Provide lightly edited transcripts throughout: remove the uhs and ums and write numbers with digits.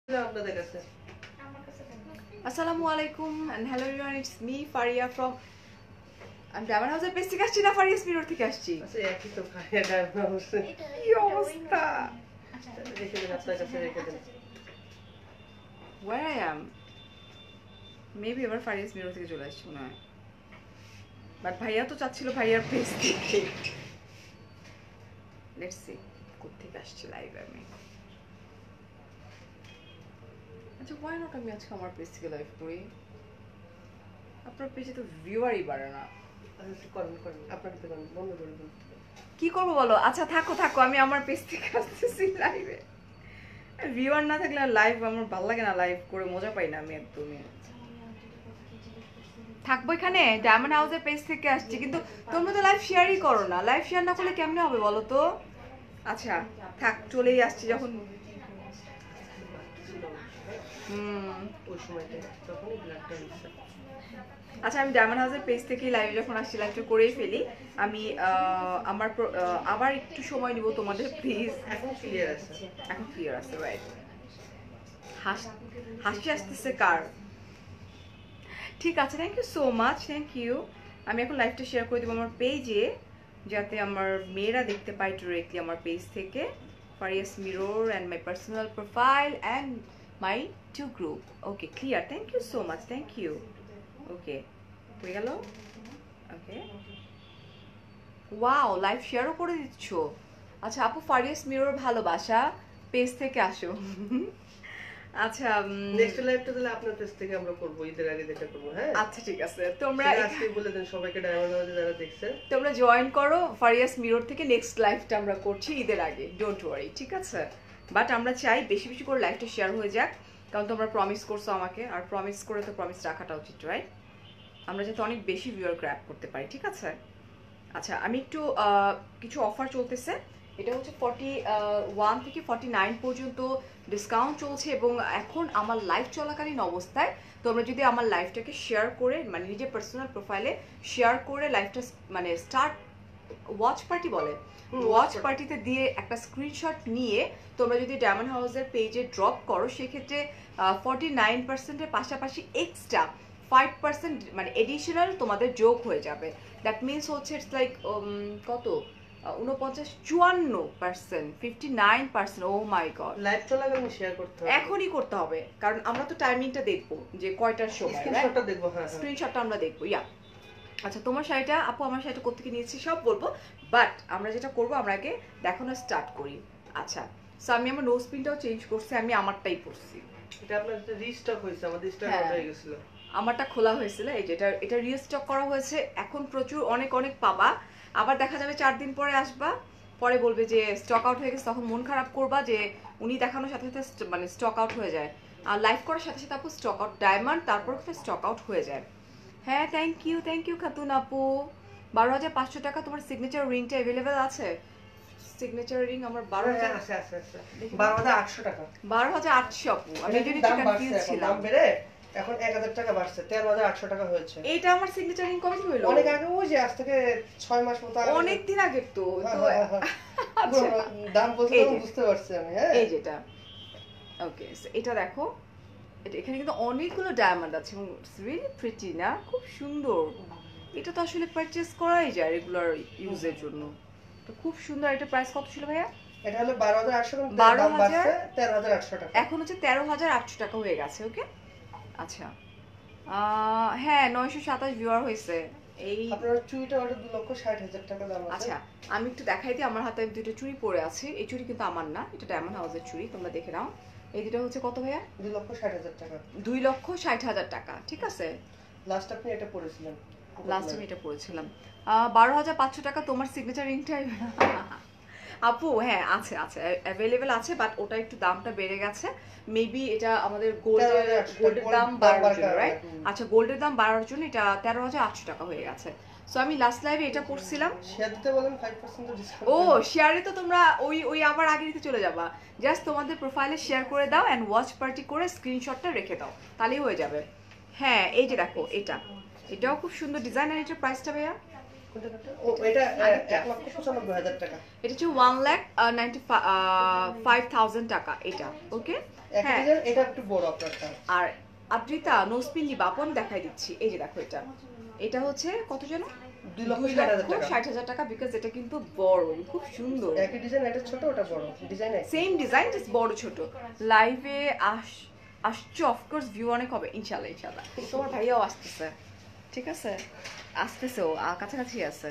Assalamualaikum and hello everyone, it's me Faria from Diamond House page থেকে আসছি না ফারিয়াস mirror থেকে আসছি। আচ্ছা একই তো ফারিয়া ডায়মন্ড হাউস। কি অবস্থা? রেখে দেন আপনার কাছে রেখে দেন। Where I am? Maybe এবার ফারিয়াস মিরর থেকে চলে আসছি মনে হয়। বাট ভাইয়া তো চাচ্ছিল ভাইয়ার পেজ থেকে। Let's see কোথেকে আসছে লাইভ আমি। আচ্ছা why not আমি আজকে আমার পেজ থেকে লাইভ করি? আপনার পেজে তো ভিউয়ারই বাড়ে না। করেন আপনার তো করেন বন্ধ করে দিন। কি করব বলো? আচ্ছা থাকো আমি আমার পেজ থেকে আসতেছি লাইভে। ভিউয়ার না থাকলে লাইভ আমার ভালো লাগে না, লাইভ করে মজা পাই না আমি একদমই। থাকবো এখানে ডায়মন্ড হাউসের পেজ থেকে আসছি, কিন্তু তোমরা তো লাইভ শেয়ারই করো না। লাইভ শেয়ার না করলে কেমনে হবে বলো তো? আচ্ছা থাক, চলেই আসছি যখন। ওই সময়টা তখনই ব্ল্যাকটা হচ্ছে। আচ্ছা আমি ডায়মন্ড হাউসের পেজ থেকেই লাইভ যখন আসছি লাইভটা করেই ফেলি। আমি আমার আবার একটু সময় নিব তোমাদের প্লিজ। এখন ক্লিয়ার আছে, রাইট। হাসি আসতেছে কার? ঠিক আছে, thank you so much, thank you. আমি এখন লাইভটা শেয়ার করে দেবো আমার পেজে, যাতে আমার মেয়েরা দেখতে পায় ডিরেক্টলি আমার পেজ থেকে। ফারিয়াস mirror and my personal profile and my two group. Okay clear, thank you so much, thank you. Okay হয়ে গেল। ওকে ওয়াও, লাইভ শেয়ারও করে দিচ্ছ। আচ্ছা আপু, ফারিয়াস মিরর ভালোবাসা পেজ থেকে আসো। আচ্ছা নেক্সট লাইভটা তাহলে আপনার পেজ থেকে আমরা করব, ঈদের আগে যেটা করব। হ্যাঁ আচ্ছা ঠিক আছে, তোমরা আজকে বলে দেন সবাইকে ডায়মন্ড হাউসে যারা দেখছেন, তোমরা জয়েন করো ফারিয়াস মিরর থেকে। নেক্সট লাইভটা আমরা করছি ঈদের আগে, ডোন্ট ওয়ারি, ঠিক আছে? বাট আমরা চাই বেশি বেশি করে লাইভটা শেয়ার হয়ে যাক, কারণ তোমরা প্রমিস করছো আমাকে, আর প্রমিস করে তো প্রমিস রাখাটা উচিত, রাইট? আমরা যাতে অনেক বেশি ভিউয়ার গ্র্যাব করতে পারি, ঠিক আছে? আচ্ছা আমি একটু কিছু অফার চলতেছে, এটা হচ্ছে 41 থেকে 49 পর্যন্ত ডিসকাউন্ট চলছে, এবং এখন আমার লাইভ চলাকালীন অবস্থায় তোমরা যদি আমার লাইভটাকে শেয়ার করে, মানে নিজের পার্সোনাল প্রোফাইলে শেয়ার করে লাইভটা মানে স্টার্ট ওয়াচ পার্টি বলে, ওয়াচ পার্টিতে দিয়ে একটা স্ক্রিনশট নিয়ে তোমরা যদি ডায়মন্ড হাউসের পেজে ড্রপ করো, সেক্ষেত্রে 49%-এর পাশাপাশি এক্সট্রা 5% মানে এডিশনাল তোমাদের যোগ হয়ে যাবে। দ্যাট মিনস হচ্ছে ইটস লাইক কত 54%, 59%। ও মাই গড, লাইভ চলাকালীন শেয়ার করতে হবে, এখনই করতে হবে, কারণ আমরা তো টাইমিংটা দেখবো যে কয়টার সময়, স্ক্রিনশটটা দেখবো। হ্যাঁ স্ক্রিনশটটা আমরা দেখবো। ইয়া আচ্ছা তোমার শাড়িটা আপু, আমার শাড়িটা কোত্থেকে নিয়েছি সব বলবো, বাট আমরা যেটা করবো আমরা আগে দেখানো স্টার্ট করি। আচ্ছা সো আমি আমার নোজ পিনটাও চেঞ্জ করছি, আমি আমারটাই পরছি। এটা আপনার রিস্টক হয়েছে, আমাদের স্টক আউট হয়ে গিয়েছিল, আমারটা খোলা হয়েছিল। এই যে এটা রিস্টক করা হয়েছে, এখন প্রচুর অনেক পাবা। আবার দেখা যাবে 4 দিন পরে আসবা, পরে বলবে যে স্টক আউট হয়ে গেছে, তখন মন খারাপ করবা যে উনি দেখানোর সাথে সাথে মানে স্টক আউট হয়ে যায়, আর লাইভ করার সাথে সাথে আপু স্টক আউট ডায়মন্ড, তারপর স্টক আউট হয়ে যায়। হ্যাঁ থ্যাংক ইউ খাতুন আপু। 12,500 টাকা। তোমার সিগনেচার রিংটা অ্যাভেলেবেল আছে? সিগনেচার রিং আমার 12,000 আছে 12,800 টাকা। 12,800 আপু, আমি এই জন্য একটু কনফিউজ ছিলাম। দাম বেড়ে এখন 1,000 টাকা বাড়ছে, 13,800 টাকা হয়েছে। এটা আমার সিগনেচার রিং কবে হলো? অনেক আগে, ওই যে আজ থেকে 6 মাস মতো আগে, অনেক দিন আগে তো। আচ্ছা দাম বলতে বুঝতে পারছি আমি। হ্যাঁ এই যেটা, ওকে এটা দেখো, এখানে কিন্তু অনেকগুলো ডায়মন্ড আছে এবং ইটস রিয়েলি প্রিটি না, খুব সুন্দর। এটা তো আসলে পারচেজ করাই যায় রেগুলার ইউজের জন্য, তো খুব সুন্দর। এটা প্রাইস কত ছিল ভাইয়া? এটা হলো 12,800, দাম বাড়ছে 13,800 টাকা, এখন হচ্ছে 13,800 টাকা হয়ে গেছে। ওকে আচ্ছা হ্যাঁ 927 ভিউয়ার হয়েছে। এই আপনার চুড়িটা ওটা 2,60,000 টাকা দাম আছে। আচ্ছা আমি একটু দেখাই দিই, আমার হাতে দুটো চুড়ি পরে আছে। এই চুড়ি কিন্তু আমার না, এটা ডায়মন্ড হাউসের চুড়ি, তোমরা দেখে নাও। এই দুটো হচ্ছে কত ভাইয়া? 2,60,000 টাকা। 2,60,000 টাকা, ঠিক আছে। লাস্ট আপনি এটা পড়েছিলেন? লাস্ট আমি এটা পড়েছিলাম 12,500 টাকা। তোমার সিগনেচার রিংটাই আপু? হ্যাঁ আছে অ্যাভেলেবেল আছে, বাট ওটা একটু দামটা বেড়ে গেছে। মেবি এটা আমাদের গোল্ডের দাম বাড়ার জন্য, রাইট? আচ্ছা গোল্ডের দাম বাড়ার জন্য এটা 13,800 টাকা হয়ে গেছে। সো আমি লাস্ট লাইভে এটা করছিলাম। শেয়ার দিতে বলেন 5% ডিসকাউন্ট। ও শেয়ারে তো তোমরা ওই আবার আগে দিতে চলে যাবা। জাস্ট তোমাদের প্রোফাইলে শেয়ার করে দাও এন্ড ওয়াচ পার্টি করে স্ক্রিনশটটা রেখে দাও, তাহলেই হয়ে যাবে। হ্যাঁ এই যে দেখো, এটাও খুব সুন্দর ডিজাইন। আর এটার প্রাইসটা ভাইয়া? কোনটা কোনটা? ও এটা 1,95,000 টাকা। এটা হচ্ছে 1,95,000 টাকা এটা, ওকে। এক হ্যাঁ, ডিজাইন এটা একটু বড় আপনারটা। আর আদ্রিতা নোসপিন নিবা আপু, আমি দেখাই দিচ্ছি। এই যে দেখো এটা, এটা হচ্ছে কত যেন 2,60,000 টাকা। 2,60,000 টাকা, বিকজ এটা কিন্তু বড়, খুব সুন্দর। একই ডিজাইন, এটা ছোট ওটা বড়, ডিজাইন একই। সেম ডিজাইন, জাস্ট বড় ছোট। লাইভে আসছে অফকোর্স, ভিউ অনেক হবে ইনশাল্লাহ ইনশাল্লাহ। তোমার ভাইয়াও আসতেছে, ঠিক আছে, আসতেছে, ও কাছাকাছি আছে।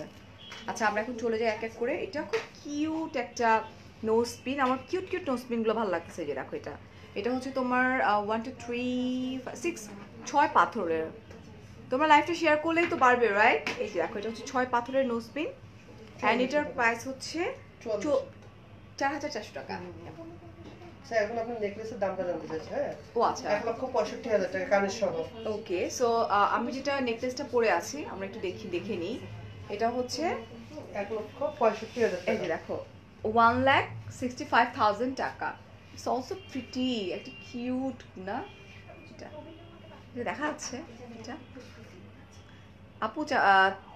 আচ্ছা আমরা এখন চলে যাই এক এক করে। এটা খুব কিউট একটা নোজ পিন, আমার কিউট কিউট নোজ পিনগুলো ভালো লাগতেছে। যে দেখো এটা, এটা হচ্ছে তোমার 1 2 3 6 6 পাথরের। তোমরা লাইভটা শেয়ার করলেই তো পারবে, রাইট? এই যে দেখো, এটা হচ্ছে 6 পাথরের নোজ পিন, অ্যান্ড এটার প্রাইস হচ্ছে 4,400 টাকা। স্যার এখন আপনি নেকলেসের দামটা জানতে চাইছেন? হ্যাঁ, ও আচ্ছা, 1,65,000 টাকা কানের সহ। ওকে। সো আমি যেটা নেকলেসটা পরে আছি, আমরা একটু দেখে নিই। এটা হচ্ছে 1,65,000 এই টাকা। যে দেখো 1,65,000 টাকা। ইটস অলসো প্রিটি, একটা কিউট না এটা, এটা দেখা যাচ্ছে এটা আপু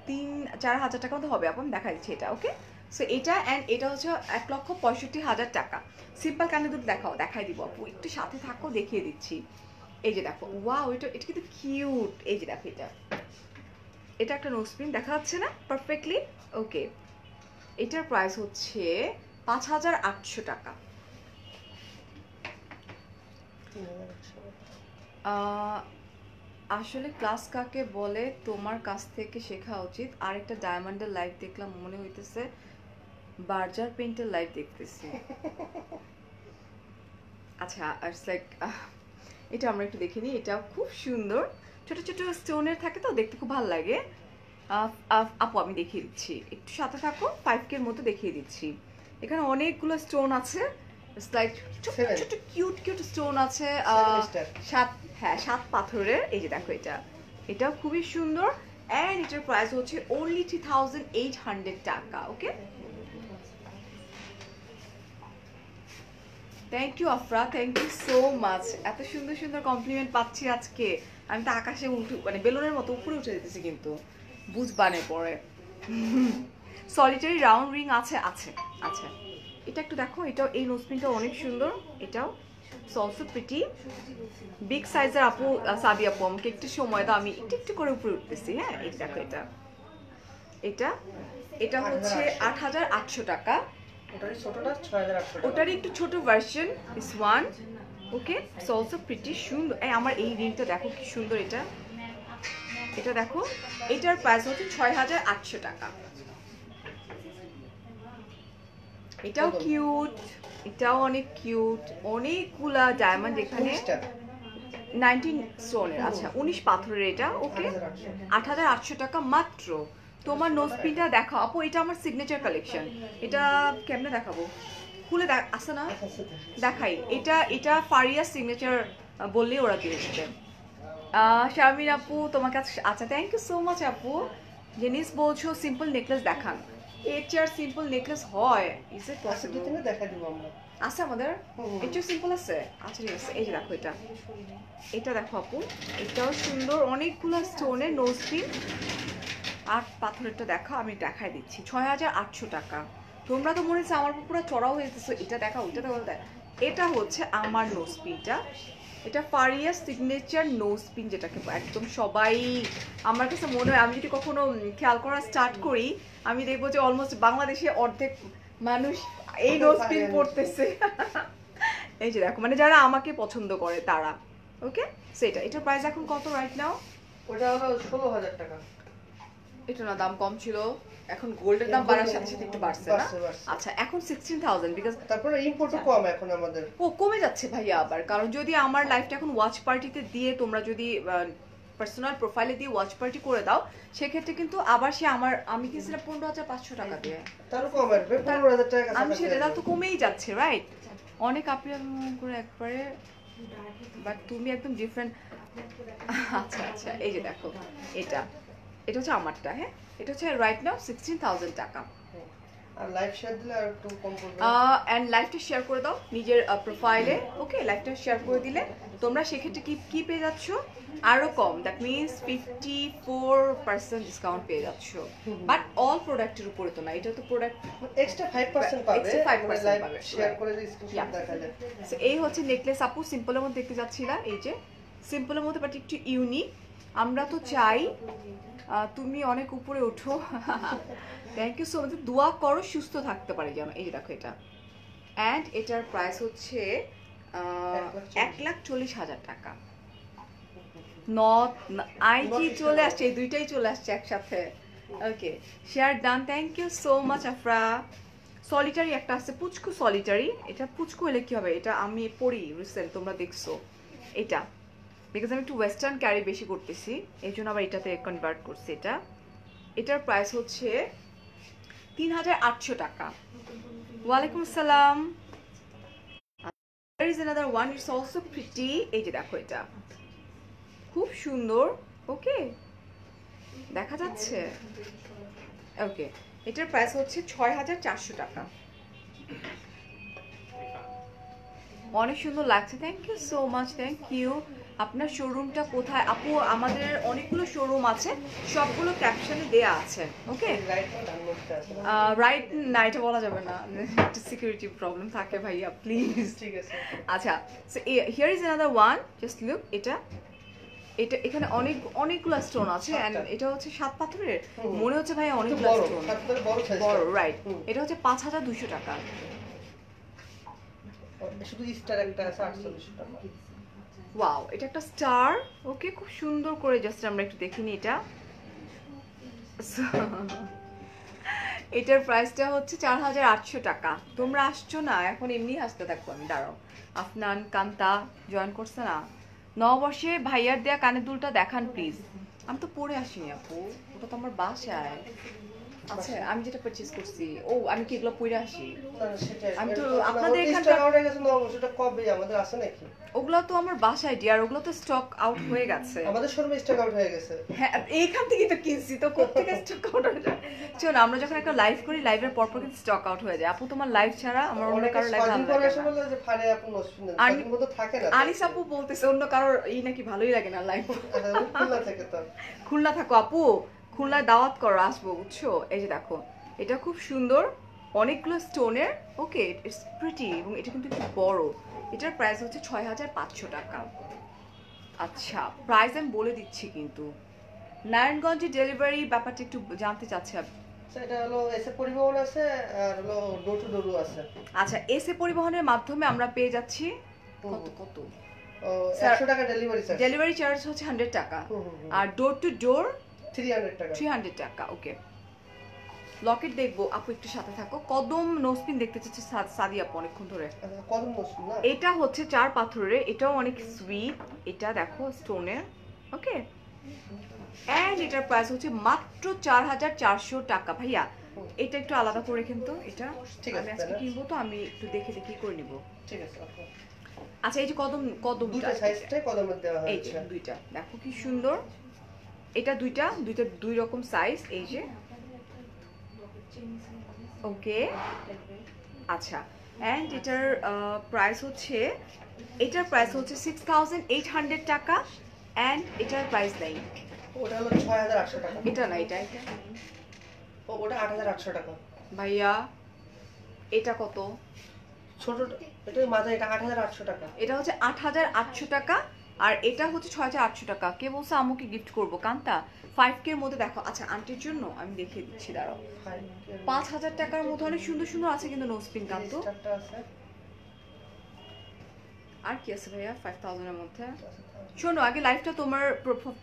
3-4 হাজার টাকা মতো হবে আপু, আমি দেখা দিচ্ছি এটা, ওকে। সো এটা অ্যান্ড এটা হচ্ছে 1,65,000 টাকা। সিম্পল কানে দুটো দেখাই দিব আপু, একটু সাথে থাকো, দেখিয়ে দিচ্ছি। এই যে দেখো, ওয়াও, এটা এটা কিন্তু কিউট। এই যে দেখো এটা, এটা একটা নোজপিন দেখা যাচ্ছে না পারফেক্টলি, ওকে। এটার প্রাইস হচ্ছে 5,800 টাকা। আসলে ক্লাস কাকে বলে তোমার কাছ থেকে শেখা উচিত। আর একটা ডায়মন্ডের লাইভ দেখলাম, মনে হইতেছে বার্জার পেইন্টের লাইভ দেখতেছি। আচ্ছা, ইটস লাইক এটা আমরা একটু দেখে নিই। এটাও খুব সুন্দর, ছোট ছোট স্টোনের থাকে তো, দেখতে খুব ভালো লাগে। আপু আমি দেখিয়ে দিচ্ছি, একটু সাথে থাকো, 5K এর মতো দেখিয়ে দিচ্ছি। এখানে অনেকগুলো স্টোন আছে, লাইক ছোট ছোট কিউট কিউট স্টোন আছে। 7 পাথরের। এই যে দেখো এটা, এটাও খুবই সুন্দর, অ্যান্ড এটার প্রাইস হচ্ছে অনলি 3,800 টাকা, okay. Thank you Afra, thank you so much. এত সুন্দর সুন্দর কমপ্লিমেন্ট পাচ্ছি আজকে, আমি তো আকাশে মানে বেলুনের মতো উপরে উঠে যেতেছি, কিন্তু বুঝবানে পরে। সলিটারি রাউন্ড রিং আছে আছে আচ্ছা, এটা একটু দেখো, এটাও এই নোজপিনটা অনেক সুন্দর। এটাও অলসো প্রিটি, বিগ সাইজের আপু। সাবি আপু আমাকে একটু সময় দাও, আমি একটু একটু করে উপরে উঠতেছি। হ্যাঁ, এই দেখো এটা, এটা এটা হচ্ছে 8,800 টাকা। ওটারই ছোটটা 6,800 টাকা। ওটারই একটু ছোট version, this one, okay. It's also pretty সুন্দর। এই আমার এই রিংটা দেখো কি সুন্দর, এটা এটা দেখো, এটার প্রাইস হচ্ছে 6,800 টাকা। এটাও কিউট, এটাও অনেক কিউট, অনেকগুলা ডায়মন্ড এখানে, 19 স্টোনের। আচ্ছা 19 পাথরের এটা, ওকে। 8,800 টাকা মাত্র। তোমার নোজপিনটা দেখাও আপু, এটা আমার সিগনেচার কালেকশন। এটা কেমনে দেখাবো, খুলে আসে না, দেখাই। এটা এটা ফারিয়া সিগনেচার বললেই ওরা দিয়ে দেবে। শারমিন আপু তোমার কাছে, আচ্ছা থ্যাংক ইউ সো মাচ আপু। জেনিস বলছো সিম্পল নেকলেস দেখান, এর চেয়ে সিম্পল নেকলেস হয়? Is it possible? দেখা দিব আমরা। আছে আমাদের এর চেয়ে সিম্পল আছে? আচ্ছা ঠিক আছে, এই যে দেখো এটা, এটা দেখো আপু, এটাও সুন্দর, অনেকগুলো স্টোনের নোজপিন। 8 পাথরেরটা দেখো, আমি দেখাই দিচ্ছি। 6,800 টাকা। তোমরা তো মনে হচ্ছে আমার পুরো চড়াও হয়ে যেতেছো, এটা দেখা ওইটা দেখা। এটা হচ্ছে আমার নোজপিনটা, এটা ফারিয়া সিগনেচার নোজপিন, যেটাকে একদম সবাই, আমার কাছে মনে হয় আমি যদি কখনো খেয়াল করা স্টার্ট করি, আমি দেখবো যে অলমোস্ট বাংলাদেশে অর্ধেক মানুষ এই নোজপিন পড়তেছে। এই যে দেখো, মানে যারা আমাকে পছন্দ করে তারা, ওকে। সেটা, এটার প্রাইস এখন কত রাইট নাও? ওটা হলো 16,000 টাকা। এটা না দাম কম ছিল, এখন গোল্ডের দাম বাড়ার সাথে সাথে একটু বাড়ছে না? আচ্ছা এখন 16,000, বিকজ তারপরে ইম্পোর্টও কম এখন আমাদের। ও কমে যাচ্ছে ভাইয়া আবার, কারণ যদি আমার লাইফটা এখন ওয়াচ পার্টিতে দিয়ে, তোমরা যদি পার্সোনাল প্রোফাইলে দিয়ে ওয়াচ পার্টি করে দাও, সেক্ষেত্রে কিন্তু আবার সে আমার, আমি কিনছিলাম 15,500 টাকা দিয়ে, তারও কম আসবে, 15,000 টাকা। আমি সেটা তো কমেই যাচ্ছে, রাইট? অনেক আপনি করে একবারে, বাট তুমি একদম ডিফারেন্ট। আচ্ছা আচ্ছা, এই যে দেখো এটা, এটা হচ্ছে আমারটা। হ্যাঁ, এটা হচ্ছে রাইট নাও 16,000 টাকা। আর লাইভ শেয়ার দিলে আর একটু কম পড়বে। এন্ড লাইভটা শেয়ার করে দাও নিজের প্রোফাইলে, ওকে? লাইভটা শেয়ার করে দিলে তোমরা সেক্ষেত্রে কি পেয়ে যাচ্ছ, আরো কম, দ্যাট মিনস 54% ডিসকাউন্ট পেয়ে যাচ্ছ। বাট অল প্রোডাক্টের উপরে তো না, এটা তো প্রোডাক্ট এক্সট্রা 5% পাবে, extra 5% লাইভ পাবে। শেয়ার করে যে স্ক্রিনশট দেখালে। সো এই হচ্ছে নেকলেস আপু, সিম্পলের মধ্যে দেখতে যাচ্ছিলা, এই যে সিম্পলের মধ্যে বাট একটু ইউনিক। আমরা তো চাই তুমি অনেক উপরে ওঠো। থ্যাংক ইউ সো মাচ, দোয়া করো সুস্থ থাকতে পারে যেন। এই যে দেখো এটা, অ্যান্ড এটার প্রাইস হচ্ছে 1,40,000 টাকা। নট আইটি চলে আসছে, এই দুইটাই চলে আসছে একসাথে। Okay, share done, thank you so much Afra. Solitary একটা আছে, পুচকু সলিটারি। এটা পুচকু হলে কি হবে, এটা আমি পড়ি রিসেন্ট, তোমরা দেখছো এটা, বিকজ আমি একটু ওয়েস্টার্ন ক্যারি বেশি করতেছি, এই জন্য আবার এটাতে কনভার্ট করছি। এটার প্রাইস হচ্ছে 3,800 টাকা। ওয়ালাইকুম আসসালাম। There is another one, it's also pretty. এই যে দেখো, এটা খুব সুন্দর, ওকে? দেখা যাচ্ছে? ওকে, এটার প্রাইস হচ্ছে 6,400 টাকা। অনেক সুন্দর লাগছে, thank you so much, thank you. আপনার শোরুমটা কোথায় আপু? আমাদের অনেকগুলো শোরুম আছে, সবগুলো ক্যাপশনে দেয়া আছে, ওকে? রাইট না, এটা বলা যাবে না, একটা সিকিউরিটি প্রবলেম থাকে ভাইয়া, প্লিজ। ঠিক আছে, আচ্ছা, so here is another one, just look. এটা এখানে অনেকগুলো স্টোন আছে, এন্ড এটা হচ্ছে 7 পাথরের, মনে হচ্ছে ভাই অনেকগুলো স্টোন, বড়, রাইট? এটা হচ্ছে 5,200 টাকা। শুধু স্টার একটা আছে 4800 টাকা। ওয়াও, এটা একটা স্টার, ওকে? খুব সুন্দর করে জাস্ট আমরা একটু দেখিনি এটা। এটার প্রাইসটা হচ্ছে 4,800 টাকা। তোমরা আসছো না এখন, এমনি আসতে থাকবো আমি, দাঁড়াও। আফনান কান্তা জয়েন করছে না? নববর্ষে ভাইয়ার দেয়া কানের দুলটা দেখান প্লিজ। আমি তো পরে আসিনি আপু, ওটা তো আমার বাসায়। আচ্ছা, আমি যেটা পারচেজ করছি, ও আমি কি এগুলো পরে আসি? আমি তো আপনাদের এখানকার সেটা কবে আমাদের আছে নাকি? ওগুলো তো আমার বাসায় ডিয়ার, ওগুলো তো স্টক আউট হয়ে গেছে। আমাদের শোরুমে স্টক আউট হয়ে গেছে। হ্যাঁ, এইখান থেকে তো কিনছি, তো কোত্থেকে স্টক আউট হয়ে যায়? চলো, আমরা যখন একটা লাইভ করি, লাইভের পরপর কিন্তু স্টক আউট হয়ে যায়। আপু তোমার লাইভ ছাড়া আমার অন্য কারো লাইভ ভালো লাগে না। বলে যে ফারে আপু নসফিন মতো থাকে না। আনিস আপু বলতেছে অন্য কারোর নাকি ভালোই লাগে না লাইভ। খুলনা থেকে তো। খুলনা থাকো আপু, খুলনায় দাওয়াত করো, আসবো, বুঝছো? এই যে দেখো, এটা খুব সুন্দর, অনেকগুলো স্টোনের, ওকে? ইটস প্রিটি, এবং এটা কিন্তু একটু বড়। এটার প্রাইস হচ্ছে 6,500 টাকা। আচ্ছা, প্রাইস আমি বলে দিচ্ছি কিন্তু। নারায়ণগঞ্জে ডেলিভারি ব্যাপারটা একটু জানতে চাচ্ছি। সেটা হলো এসে পরিবহন আছে, আর হলো ডোর টু ডোরও আছে। আচ্ছা, এসে পরিবহনের মাধ্যমে আমরা পেয়ে যাচ্ছি কত 100 টাকা ডেলিভারি চার্জ। ডেলিভারি চার্জ হচ্ছে 100 টাকা, আর ডোর টু ডোর 300 টাকা। 300 টাকা, ওকে? লকেট দেখবো আপু, একটু সাথে থাকো। কদম নোসপিন দেখতে চাচ্ছি সাদি আপু অনেকক্ষণ ধরে। কদম নোসপিন না, এটা হচ্ছে 4 পাথরের, এটাও অনেক সুইট। এটা দেখো স্টোনের, ওকে? এন্ড এটার প্রাইস হচ্ছে মাত্র 4,400 টাকা। ভাইয়া এটা একটু আলাদা করে রেখেন তো, এটা আমি আজকে কিনবো, তো আমি একটু দেখে করে নিব। ঠিক আছে আপু। আচ্ছা, এই যে কদম দুটো সাইজটাই কদমের দেওয়া হয়েছে। এই যে দুইটা দেখো কি সুন্দর, এটা দুইটা দুই রকম সাইজ, এই যে, ওকে? আচ্ছা, এন্ড এটার প্রাইস হচ্ছে 6,800 টাকা, এন্ড এটার প্রাইস নাই। ওটা হলো 6,800 টাকা। এটা না, এটা ওটা 8,800 টাকা। ভাইয়া এটা কত? ছোট, এটা মাঝে, এটা 8,800 টাকা। এটা হচ্ছে 8,800 টাকা, আর এটা হচ্ছে 6,800 টাকা। কে বলছে আমাকে গিফট করবো? কান্তা 5K এর মধ্যে দেখো। আচ্ছা, আন্টির জন্য আমি দেখিয়ে দিচ্ছি, দাঁড়াও। 5,000 টাকার মধ্যে অনেক সুন্দর সুন্দর আছে কিন্তু নোসপিন কান্ত। আর কি আছে ভাইয়া 5,000 এর মধ্যে? শোনো, আগে লাইভটা তোমার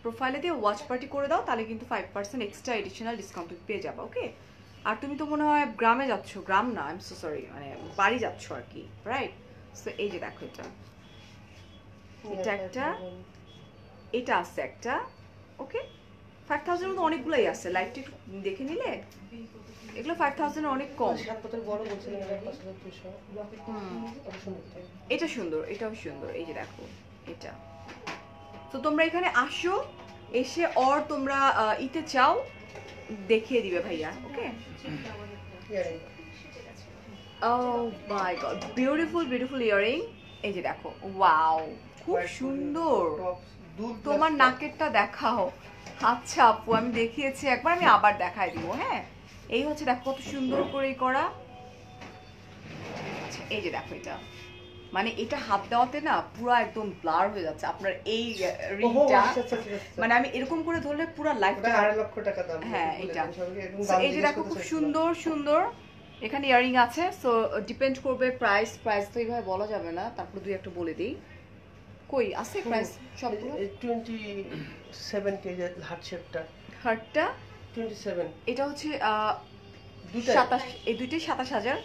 প্রোফাইলে দিয়ে ওয়াচ পার্টি করে দাও, তাহলে কিন্তু 5% এক্সট্রা এডিশনাল ডিসকাউন্ট পেয়ে যাবে, ওকে? আর তুমি তো মনে হয় গ্রামে যাচ্ছ, গ্রাম না, আই এম সো সরি, মানে বাড়ি যাচ্ছ আর কি, রাইট? সো এই যে দেখো, এটা একটা, এটা আছে একটা, ওকে? 5,000 এর মধ্যে অনেকগুলোই আছে, লাইভটা একটু দেখে নিলে এগুলো 5,000 এর অনেক কম। এটা সুন্দর, এটাও সুন্দর, এই যে দেখো এটা। তো তোমরা এখানে আসো, এসে তোমরা ইতে চাও, দেখিয়ে দিবে ভাইয়া, ওকে? Oh my god, beautiful beautiful earring. এই যে দেখো, ওয়াও, খুব সুন্দর। তোমার নাকেরটা দেখাও। আচ্ছা আপু, আমি দেখিয়েছি একবার, আমি আবার দেখাই দিব। হ্যাঁ, এই হচ্ছে দেখো কত সুন্দর করে করা। আচ্ছা, এই যে দেখো এটা, মানে এটা হাত দেওয়াতে না পুরো একদম ব্লার হয়ে যাচ্ছে আপনার এই রিংটা। মানে আমি এরকম করে ধরলে পুরো লাইফটা 2.5 লক্ষ টাকা দাম। হ্যাঁ এটা। এই যে দেখো খুব সুন্দর সুন্দর এখানে ইয়ারিং আছে। সো ডিপেন্ড করবে প্রাইস। প্রাইস তো এইভাবে বলা যাবে না, তারপর দুই একটা বলে দিই। কই আছে প্রাইস সবগুলো? 27 কেজি হার্ট শেপটা। হার্টটা 27। এটা হচ্ছে দুইটা 27, এই দুইটাই 27,000।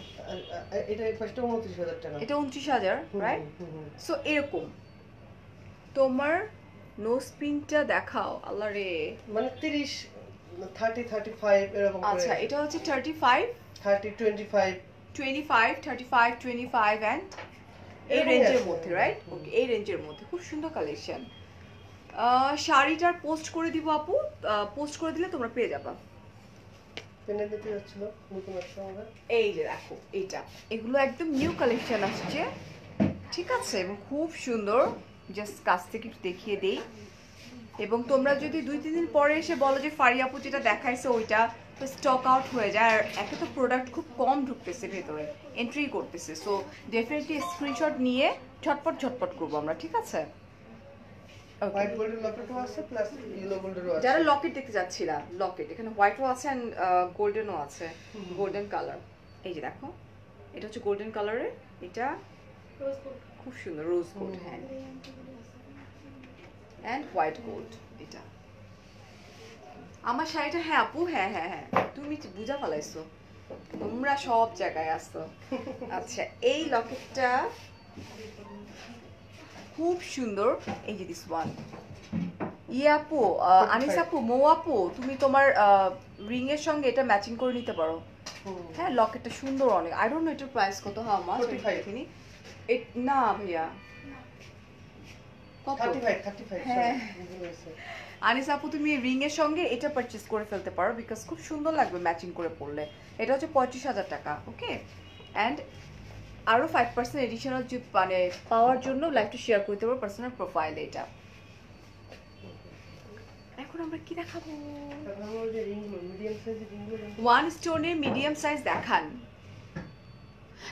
এটা এই পাশটা 29,000 টাকা। এটা 29,000, রাইট? সো এরকম তোমার নোজ পিনটা দেখাও। আল্লাহ রে, মানে 30 30 35 এরকম করে। আচ্ছা এটা হচ্ছে 35 30 25 25 35 25 এন্ড এই রেঞ্জের মধ্যে, রাইট? ওকে, এই রেঞ্জের মধ্যে খুব সুন্দর কালেকশন। শাড়িটার পোস্ট করে দিব আপু, পোস্ট করে দিলে তোমরা পেয়ে যাবা। পেনে দিতে যাচ্ছিল নতুন একটা আমাদের। এই যে দেখো এইটা, এগুলো একদম নিউ কালেকশন আসছে, ঠিক আছে? এবং খুব সুন্দর। জাস্ট কাছ থেকে একটু দেখিয়ে দেই। এবং তোমরা যদি 2-3 দিন পরে এসে বলো যে ফারি আপু যেটা দেখাইছে ওইটা তো স্টক আউট হয়ে যায়, আর একটা তো প্রোডাক্ট খুব কম ঢুকতেছে ভেতরে, এন্ট্রি করতেছে। সো ডেফিনেটলি স্ক্রিনশট নিয়ে ঝটপট ঝটপট করবো আমরা, ঠিক আছে? হোয়াইট গোল্ডের লকেটও আছে প্লাস ইয়েলো গোল্ডেরও আছে। যারা লকেট দেখতে যাচ্ছিলা, লকেট এখানে হোয়াইটও আছে এন্ড গোল্ডেনও আছে, গোল্ডেন কালার। এই যে দেখো, এটা হচ্ছে গোল্ডেন কালারের, এটা খুব সুন্দর রোজ গোল্ড। হ্যাঁ, এন্ড হোয়াইট গোল্ড এটা। আমার শাড়িটা, হ্যাঁ আপু, হ্যাঁ হ্যাঁ হ্যাঁ, তুমি বুঝা ফেলাইছো, তোমরা সব জায়গায় আসছো। আচ্ছা, এই লকেটটা খুব সুন্দর। এই যে দিস ওয়ান, ইয়ে আপু, আনিস আপু, মৌ আপু, তুমি তোমার রিং এর সঙ্গে এটা ম্যাচিং করে নিতে পারো। হ্যাঁ, লকেটটা সুন্দর অনেক। আই ডোন্ট নো এটার প্রাইস কত, হাউ মাচ দেখিনি। না ভাইয়া, কত? 35 হ্যাঁ। হয়েছে। আনিস আপু, তুমি রিং এর সঙ্গে এটা পারচেজ করে ফেলতে পারো, বিকজ খুব সুন্দর লাগবে ম্যাচিং করে পরলে। এটা হচ্ছে 35,000 টাকা, ওকে? অ্যান্ড আরো 5% এডিশনাল মানে পাওয়ার জন্য লাইভটা শেয়ার করতে পারো পার্সোনাল প্রোফাইলে। এটা এখন আমরা কি দেখাবো? ওয়ান স্টোনের মিডিয়াম সাইজ দেখান।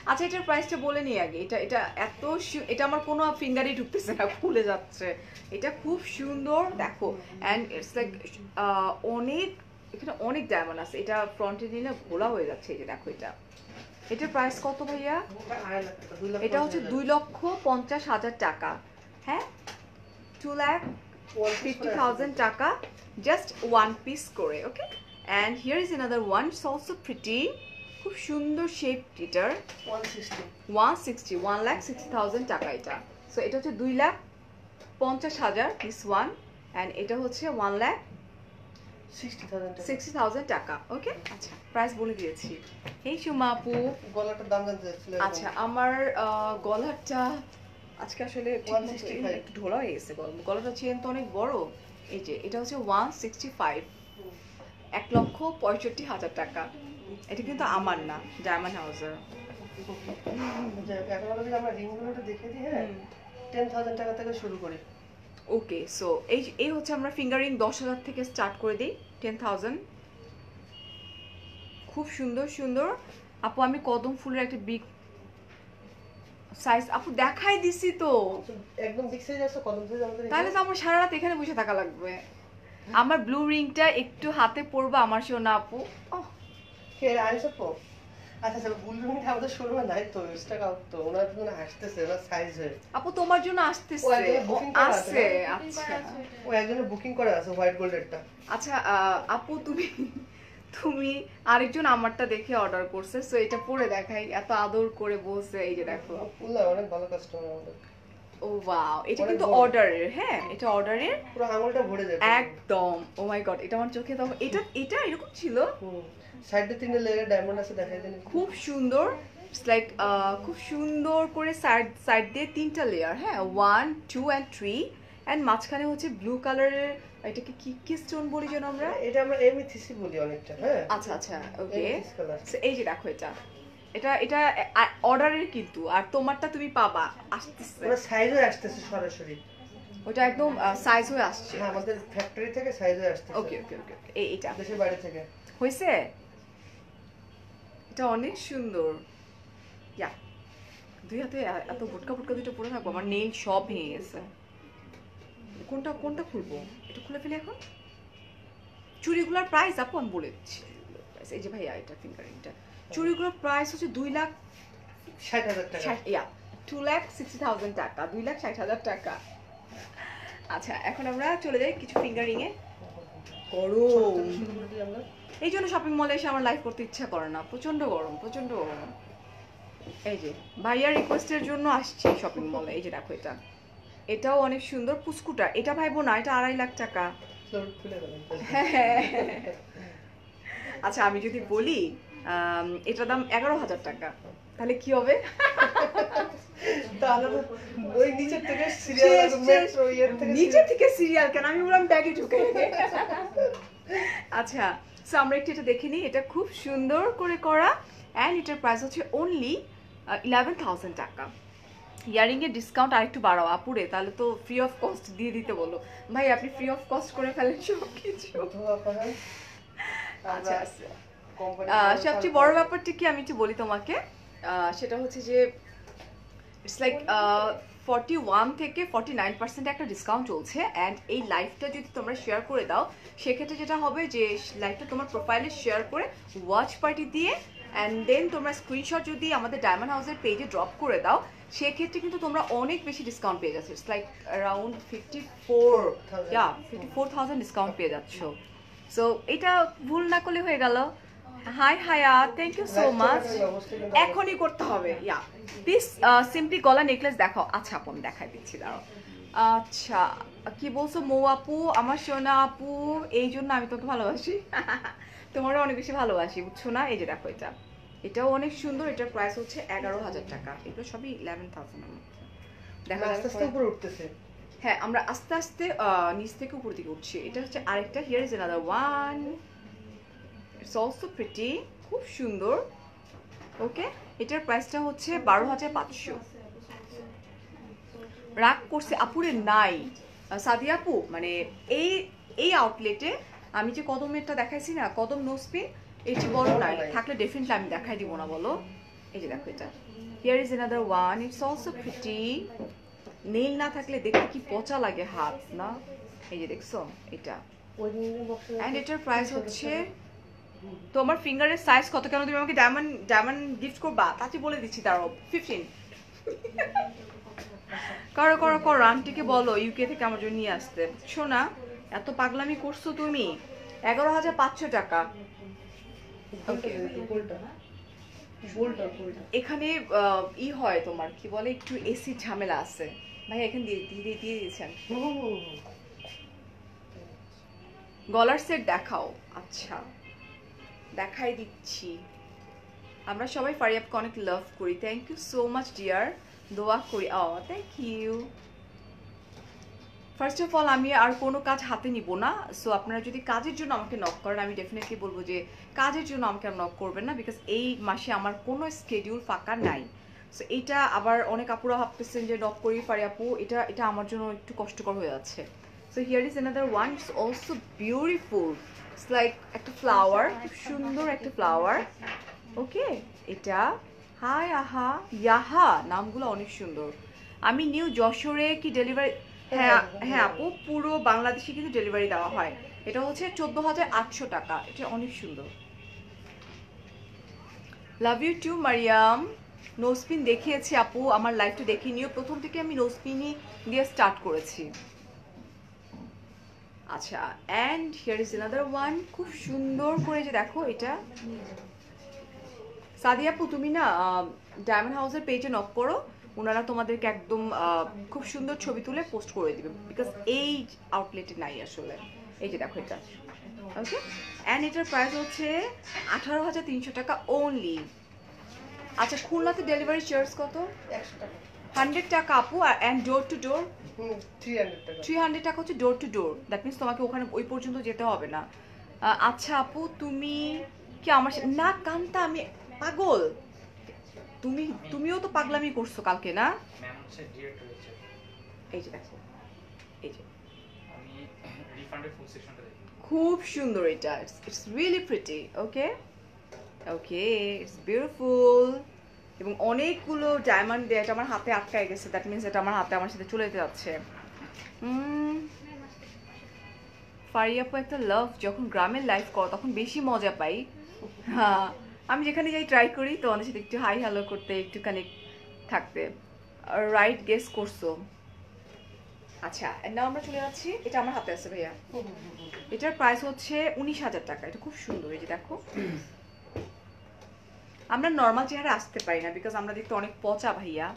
আচ্ছা, এটার প্রাইসটা বলে নিই আগে। এটা এটা এত এটা আমার কোনো ফিঙ্গারই ঢুকতেছে না, খুলে যাচ্ছে। এটা খুব সুন্দর দেখো, অ্যান্ড ইটস লাইক অনেক, এখানে অনেক ডায়মন্ড আছে। এটা ফ্রন্টে নিয়ে না ঘোলা হয়ে যাচ্ছে। এই যে দেখো এটা, এটার প্রাইস কত ভাইয়া? এটা হচ্ছে 2,50,000 টাকা। হ্যাঁ, 2,50,000 টাকা, জাস্ট ওয়ান পিস করে, okay? And here is another one, it's also pretty, খুব সুন্দর শেপ। এটার 1,60,000 টাকা এটা। সো এটা হচ্ছে 2,50,000 দিস ওয়ান, অ্যান্ড এটা হচ্ছে 1,60,000 টাকা, ওকে? আচ্ছা, প্রাইস বলে দিয়েছি। এই সুমা আপু, গলাটার দাম জানতে চাচ্ছিল। আচ্ছা, আমার গলাটা আজকে আসলে একটু ঢোলা হয়ে গেছে। গলাটা চেন তো অনেক বড়। এই যে এটা হচ্ছে 165, 1,65,000 টাকা। এটা কিন্তু আমার না, ডায়মন্ড হাউসের। এখন আমরা রিংগুলোটা দেখে দিই। হ্যাঁ, 10,000 টাকা থেকে শুরু করি। ওকে, সো এই হচ্ছে আমরা ফিঙ্গারিং 10,000 থেকে স্টার্ট করে দিই, 10,000। খুব সুন্দর সুন্দর আপু। আমি কদম ফুলের একটা বিগ সাইজ আপু দেখাই দিছি তো, একদম বিগ সাইজ আছে কদম সাইজ আমাদের। তাহলে তো আমার সারা রাত এখানে বসে থাকা লাগবে। আমার ব্লু রিংটা একটু হাতে পরবা আমার সোনা আপু। ওহ, কে আইসো তো? আচ্ছা আচ্ছা, বুলরুমিটা আমাদের শোরুমে নাই তো, স্টক আউট তো। ওনার জন্য আসতেছে না সাইজ হয়ে। আপু তোমার জন্য আসতেছে, আছে। আচ্ছা, ও একজনের বুকিং করা আছে হোয়াইট গোল্ডেরটা। আচ্ছা আপু, তুমি আরেকজন আমারটা দেখে অর্ডার করছে, সো এটা পরে দেখাই। এত আদর করে বলছে, এই যে দেখো। অনেক ভালো কাস্টমার আমাদের। ও ওয়াও, এটা কিন্তু অর্ডারের। হ্যাঁ, এটা অর্ডারের, পুরো আঙুলটা ভরে যাবে একদম। ও মাই গড, এটা আমার চোখে তখন এটা এরকম ছিল। সাইডে 3 লেয়ারের ডায়মন্ড আছে, দেখাই দেন। খুব সুন্দর, ইটস লাইক খুব সুন্দর করে সাইড দিয়ে 3টা লেয়ার। হ্যাঁ, 1, 2 and 3, এন্ড মাঝখানে হচ্ছে ব্লু কালারের। এটাকে কি স্টোন বলি যেন আমরা? এটা আমরা এমিথিসি বলি অনেকটা। হ্যাঁ, আচ্ছা আচ্ছা, ওকে। এই যে দেখো এটা, এটা এটা অর্ডারের কিন্তু, আর তোমারটা তুমি পাবা আসতেছে, ওটা সাইজ হয়ে আসতেছে সরাসরি, ওটা একদম সাইজ হয়ে আসছে। হ্যাঁ আমাদের ফ্যাক্টরি থেকে সাইজ হয়ে আসতেছে। ওকে ওকে ওকে, এইটা দেশের বাইরে থেকে হয়েছে। এটা অনেক সুন্দর। ইয়া, দুই হাতে এত গুটকা ফুটকা দুটো পরে থাকবো, আমার নেইল সব ভেঙে গেছে। কোনটা কোনটা খুলবো, এটা খুলে ফেলি এখন। চুড়িগুলোর প্রাইস আপু আমি বলে দিচ্ছি, এই যে ভাইয়া এটা ফিঙ্গারিংটা, চুড়িগুলোর প্রাইস হচ্ছে 2,60,000 টাকা। 2,60,000 টাকা, 2,60,000 টাকা। আচ্ছা এখন আমরা চলে যাই কিছু ফিঙ্গারিং এ। গরম, এই জন্য শপিং মলে এসে আমার লাইভ করতে ইচ্ছা করে না, প্রচন্ড গরম প্রচন্ড গরম। এই যে ভাইয়ার রিকোয়েস্টের জন্য আসছি শপিং মলে। এই যে দেখো এটা, এটাও অনেক সুন্দর পুস্কুটা, এটা ভাইবো না, এটা 2.5 লাখ টাকা। আচ্ছা আমি যদি বলি এটার দাম 11,000 টাকা, তাহলে কি হবে? নিচে থেকে সিরিয়াল কেন, আমি বললাম ব্যাগে ঢুকে। আচ্ছা সো আমরা একটু এটা দেখে নিই, এটা খুব সুন্দর করে করা, অ্যান্ড এটার প্রাইস হচ্ছে অনলি 11,000 টাকা। ইয়ারিং এর ডিসকাউন্ট আরেকটু বাড়াও আপুরে, তাহলে তো ফ্রি অফ কস্ট দিয়ে দিতে বলো ভাই, আপনি ফ্রি অফ কস্ট করে ফেলেন সব কিছু। আচ্ছা সবচেয়ে বড় ব্যাপারটা কি আমি একটু বলি তোমাকে, সেটা হচ্ছে যে ইটস লাইক 41 থেকে 49% একটা ডিসকাউন্ট চলছে, অ্যান্ড এই লাইভটা যদি তোমরা শেয়ার করে দাও সেক্ষেত্রে যেটা হবে যে লাইভটা তোমার প্রোফাইলে শেয়ার করে ওয়াচ পার্টি দিয়ে অ্যান্ড দেন তোমরা স্ক্রিনশট যদি আমাদের ডায়মন্ড হাউসের পেজে ড্রপ করে দাও, সেক্ষেত্রে কিন্তু তোমরা অনেক বেশি ডিসকাউন্ট পেয়ে যাচ্ছ। ইটস লাইক অ্যারাউন্ড 54,000 ডিসকাউন্ট পেয়ে যাচ্ছ। সো এটা ভুল না করলে হয়ে গেল। হাই হায়া, থ্যাংক ইউ সো মাচ। এখনই করতে হবে। ইয়া দিস সিম্পলি গলা নেকলেস দেখাও। আচ্ছা আপু আমি দেখাই দিচ্ছি, দাঁড়াও। আচ্ছা কি বলছো মৌ আপু, আমার সোনা আপু, এই জন্য আমি তোকে ভালোবাসি। তোমারও অনেক বেশি ভালোবাসি, বুঝছো না? এই যে দেখো এটা, এটাও অনেক সুন্দর, এটার প্রাইস হচ্ছে 11,000 টাকা। এগুলো সবই 11,000 এর মধ্যে। দেখা আস্তে আস্তে উপরে উঠতেছে। হ্যাঁ আমরা আস্তে আস্তে নিচ থেকে উপর দিকে উঠছি। এটা হচ্ছে আরেকটা, here is another one, it's also pretty, খুব সুন্দর। ওকে এটার প্রাইসটা হচ্ছে 12,500। রাগ করছে আপুরে নাই সাদিয়া আপু, মানে এই এই আউটলেটে আমি যে কদমেরটা দেখাইছি না, কদম নোসপিন, এটি বড় নাই, থাকলে ডেফিনেটলি আমি দেখাই দিব না বলো। এই যে দেখো এটা, here is another one, it's also pretty. Nail না থাকলে দেখতে কি পচা লাগে হাত না। এই যে দেখছো এটা, এন্ড এটার প্রাইস হচ্ছে, তোমার ফিঙ্গারের সাইজ কত? কেন তুমি আমাকে ডায়মন্ড গিফট করবা? তাতে বলে দিচ্ছি, দাঁড়াও 15। করো করো করো, আন্টিকে বলো ইউকে থেকে আমার জন্য নিয়ে আসতে। শোনা এত পাগলামি করছো তুমি। 11,500 টাকা। এখানে ই হয় তোমার কি বলে, একটু এসি ঝামেলা আছে ভাই, এখানে দিয়ে দিয়েছেন। গলার সেট দেখাও। আচ্ছা দেখাই দিচ্ছি। আমরা সবাই ফারিয়াবকে অনেক লাভ করি, thank you so much dear, দোয়া করি। Thank you. First of all আমি আর কোনো কাজ হাতে নিব না, সো আপনারা যদি কাজের জন্য আমাকে নক করেন আমি ডেফিনেটলি বলবো যে কাজের জন্য আমাকে আর নক করবেন না, বিকজ এই মাসে আমার কোনো স্কেডিউল ফাঁকা নাই। সো এইটা আবার অনেক আপুরা ভাবতেছেন যে নক করি ফারিয়া আপু, এটা আমার জন্য একটু কষ্টকর হয়ে যাচ্ছে। So here is another one, it's also beautiful, it's like একটা ফ্লাওয়ার, খুব সুন্দর একটা ফ্লাওয়ার। ওকে এটা হাই আহা ইয়াহা, নামগুলো অনেক সুন্দর। আমি নিউ যশোরে কি ডেলিভারি? হ্যাঁ হ্যাঁ আপু, পুরো বাংলাদেশে কিন্তু ডেলিভারি দেওয়া হয়। এটা হচ্ছে 14,800 টাকা। এটা অনেক সুন্দর। Love you too Mariam. নোসপিন দেখিয়েছি আপু, আমার লাইফটা দেখে নিও, প্রথম থেকে আমি নোসপিনই দিয়ে স্টার্ট করেছি। আচ্ছা and here is another one, খুব সুন্দর করে যে দেখো এটা। সাদিয়া আপু তুমি না ডায়মন্ড হাউসের পেজে নক করো, ওনারা তোমাদেরকে একদম খুব সুন্দর ছবি তুলে পোস্ট করে দিবে, বিকজ এই আউটলেটে নাই আসলে। এই যে দেখো এটা। ওকে অ্যান্ড এটার প্রাইস হচ্ছে 18,300 টাকা অনলি। আচ্ছা খুলনাতে ডেলিভারি চার্জ কত? 100 টাকা আপু, অ্যান্ড ডোর টু ডোর 300 টাকা হচ্ছে door to door. That means তোমাকে ওখানে ওই পর্যন্ত যেতে হবে না। আচ্ছা আপু তুমি কি আমার না কান্তা, আমি পাগল, তুমিও তো পাগলামি করছো কালকে না? ম্যাম হচ্ছে ডিরেক্টর হচ্ছে। এই যে দেখো, এই যে আমি রিফান্ডের ফুল সেকশনটা দেখি। খুব সুন্দর এটা, it's really pretty. Okay okay, it's beautiful এবং অনেকগুলো ডায়মন্ড দিয়ে এটা আমার হাতে আটকায় গেছে, দ্যাট মিনস এটা আমার হাতে আমার সাথে চলে যেতে যাচ্ছে। ফারিয়া আপু একটা লাভ, যখন গ্রামের লাইফ করো তখন বেশি মজা পাই। হ্যাঁ, আমি যেখানে যাই ট্রাই করি তো আমাদের সাথে একটু হাই হ্যালো করতে, একটু কানেক্ট থাকতে। রাইট গেস করছো। আচ্ছা নাও আমরা চলে যাচ্ছি, এটা আমার হাতে আছে ভাইয়া। এটার প্রাইস হচ্ছে 19,000 টাকা। এটা খুব সুন্দর, এই যে দেখো। আমরা নর্মাল চেহারা আসতে পারি না বিকজ আমরা দেখতে অনেক পচা ভাইয়া,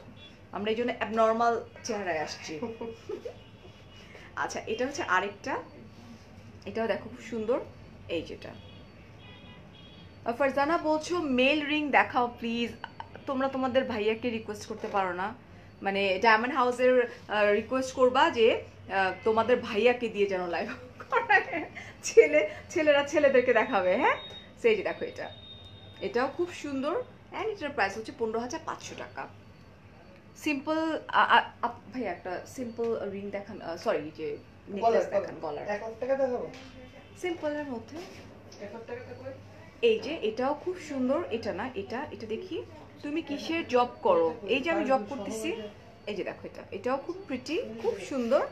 আমরা এই জন্য অ্যাবনর্মাল চেহারায় আসছি। আচ্ছা এটা হচ্ছে আরেকটা, এটাও দেখো খুব সুন্দর। এই যেটা ফারজানা বলছো মেল রিং দেখাও প্লিজ। তোমরা তোমাদের ভাইয়াকে রিকোয়েস্ট করতে পারো না, মানে ডায়মন্ড হাউসের রিকোয়েস্ট করবা যে তোমাদের ভাইয়াকে দিয়ে যেন লাইভ করায়, ছেলেরা ছেলেদেরকে দেখাবে। হ্যাঁ সেই যে দেখো এটা, এটাও খুব সুন্দর অ্যান্ড এটার প্রাইস হচ্ছে 15,500 টাকা। সিম্পল ভাইয়া একটা সিম্পল রিং দেখান, সরি যে নেকলেস দেখান গলার। 1 টাকা দেখাবো সিম্পলের মধ্যে 1 টাকা দেখাবো। এই যে এটাও খুব সুন্দর। এটা না, এটা এটা দেখি তুমি কিসের জব করো। এই যে আমি জব করতেছি, এই যে দেখো এটা, এটাও খুব প্রিটি, খুব সুন্দর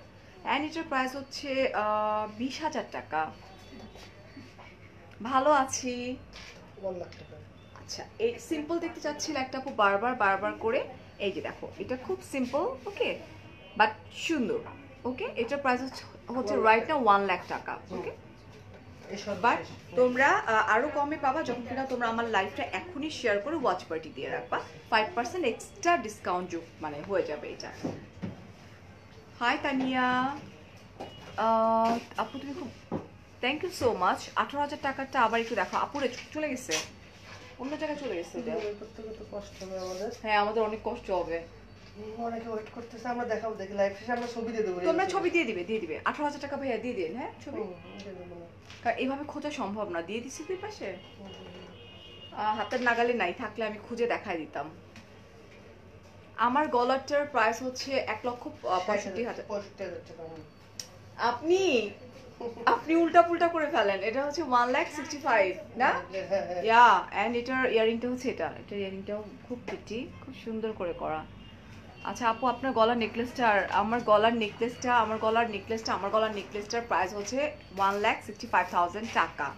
অ্যান্ড এটার প্রাইস হচ্ছে 20,000 টাকা। ভালো আছি। 1 লাখ টাকা। আচ্ছা এই সিম্পল দেখতে চাচ্ছিল একটা আপু বারবার বারবার করে। এই যে দেখো এটা খুব সিম্পল ওকে বাট সুন্দর। ওকে এটার প্রাইস হচ্ছে রাইট না 1 লাখ টাকা। ওকে বাট তোমরা আরো কমে পাবা যখন কিনা তোমরা আমার লাইভটা এখনই শেয়ার করে ওয়াচ পার্টি দিয়ে রাখবা। 5% এক্সট্রা ডিসকাউন্ট যোগ মানে হয়ে যাবে এটা। হাই তানিয়া আপু তুমি খুব থ্যাংক ইউ সো মাচ। 18,000 টাকাটা আবার একটু দেখো আপুরে চলে গেছে, অন্য জায়গায় চলে গেছে এটা। তো কষ্ট হবে আমাদের। হ্যাঁ আমাদের অনেক কষ্ট হবে, অনেকে ওয়েট করতেছে। আমরা দেখাবো, দেখি লাইভ শেষে আমরা ছবি দিয়ে দেবো। তোমরা ছবি দিয়ে দিবে 18,000 টাকা ভাইয়া দিয়ে দিন। হ্যাঁ ছবি, দিয়ে দেবো না। কারণ এইভাবে খোঁজা সম্ভব না। দিয়ে দিছি দুই পাশে, হাতের নাগালে নাই, থাকলে আমি খুঁজে দেখাই দিতাম। আমার গলারটার প্রাইস হচ্ছে 1,65,000। 65,000 টাকা। আপনি আপনি উল্টা পুল্টা করে ফেলেন। এটা হচ্ছে 1,65,000 না? ইয়া এন্ড এটার ইয়ারিংটা হচ্ছে এটা, এটার ইয়ারিংটাও খুব প্রিটি, খুব সুন্দর করে করা। আচ্ছা আপু আপনার গলার নেকলেসটা আর আমার গলার নেকলেসটার প্রাইস হচ্ছে 1,65,000 টাকা।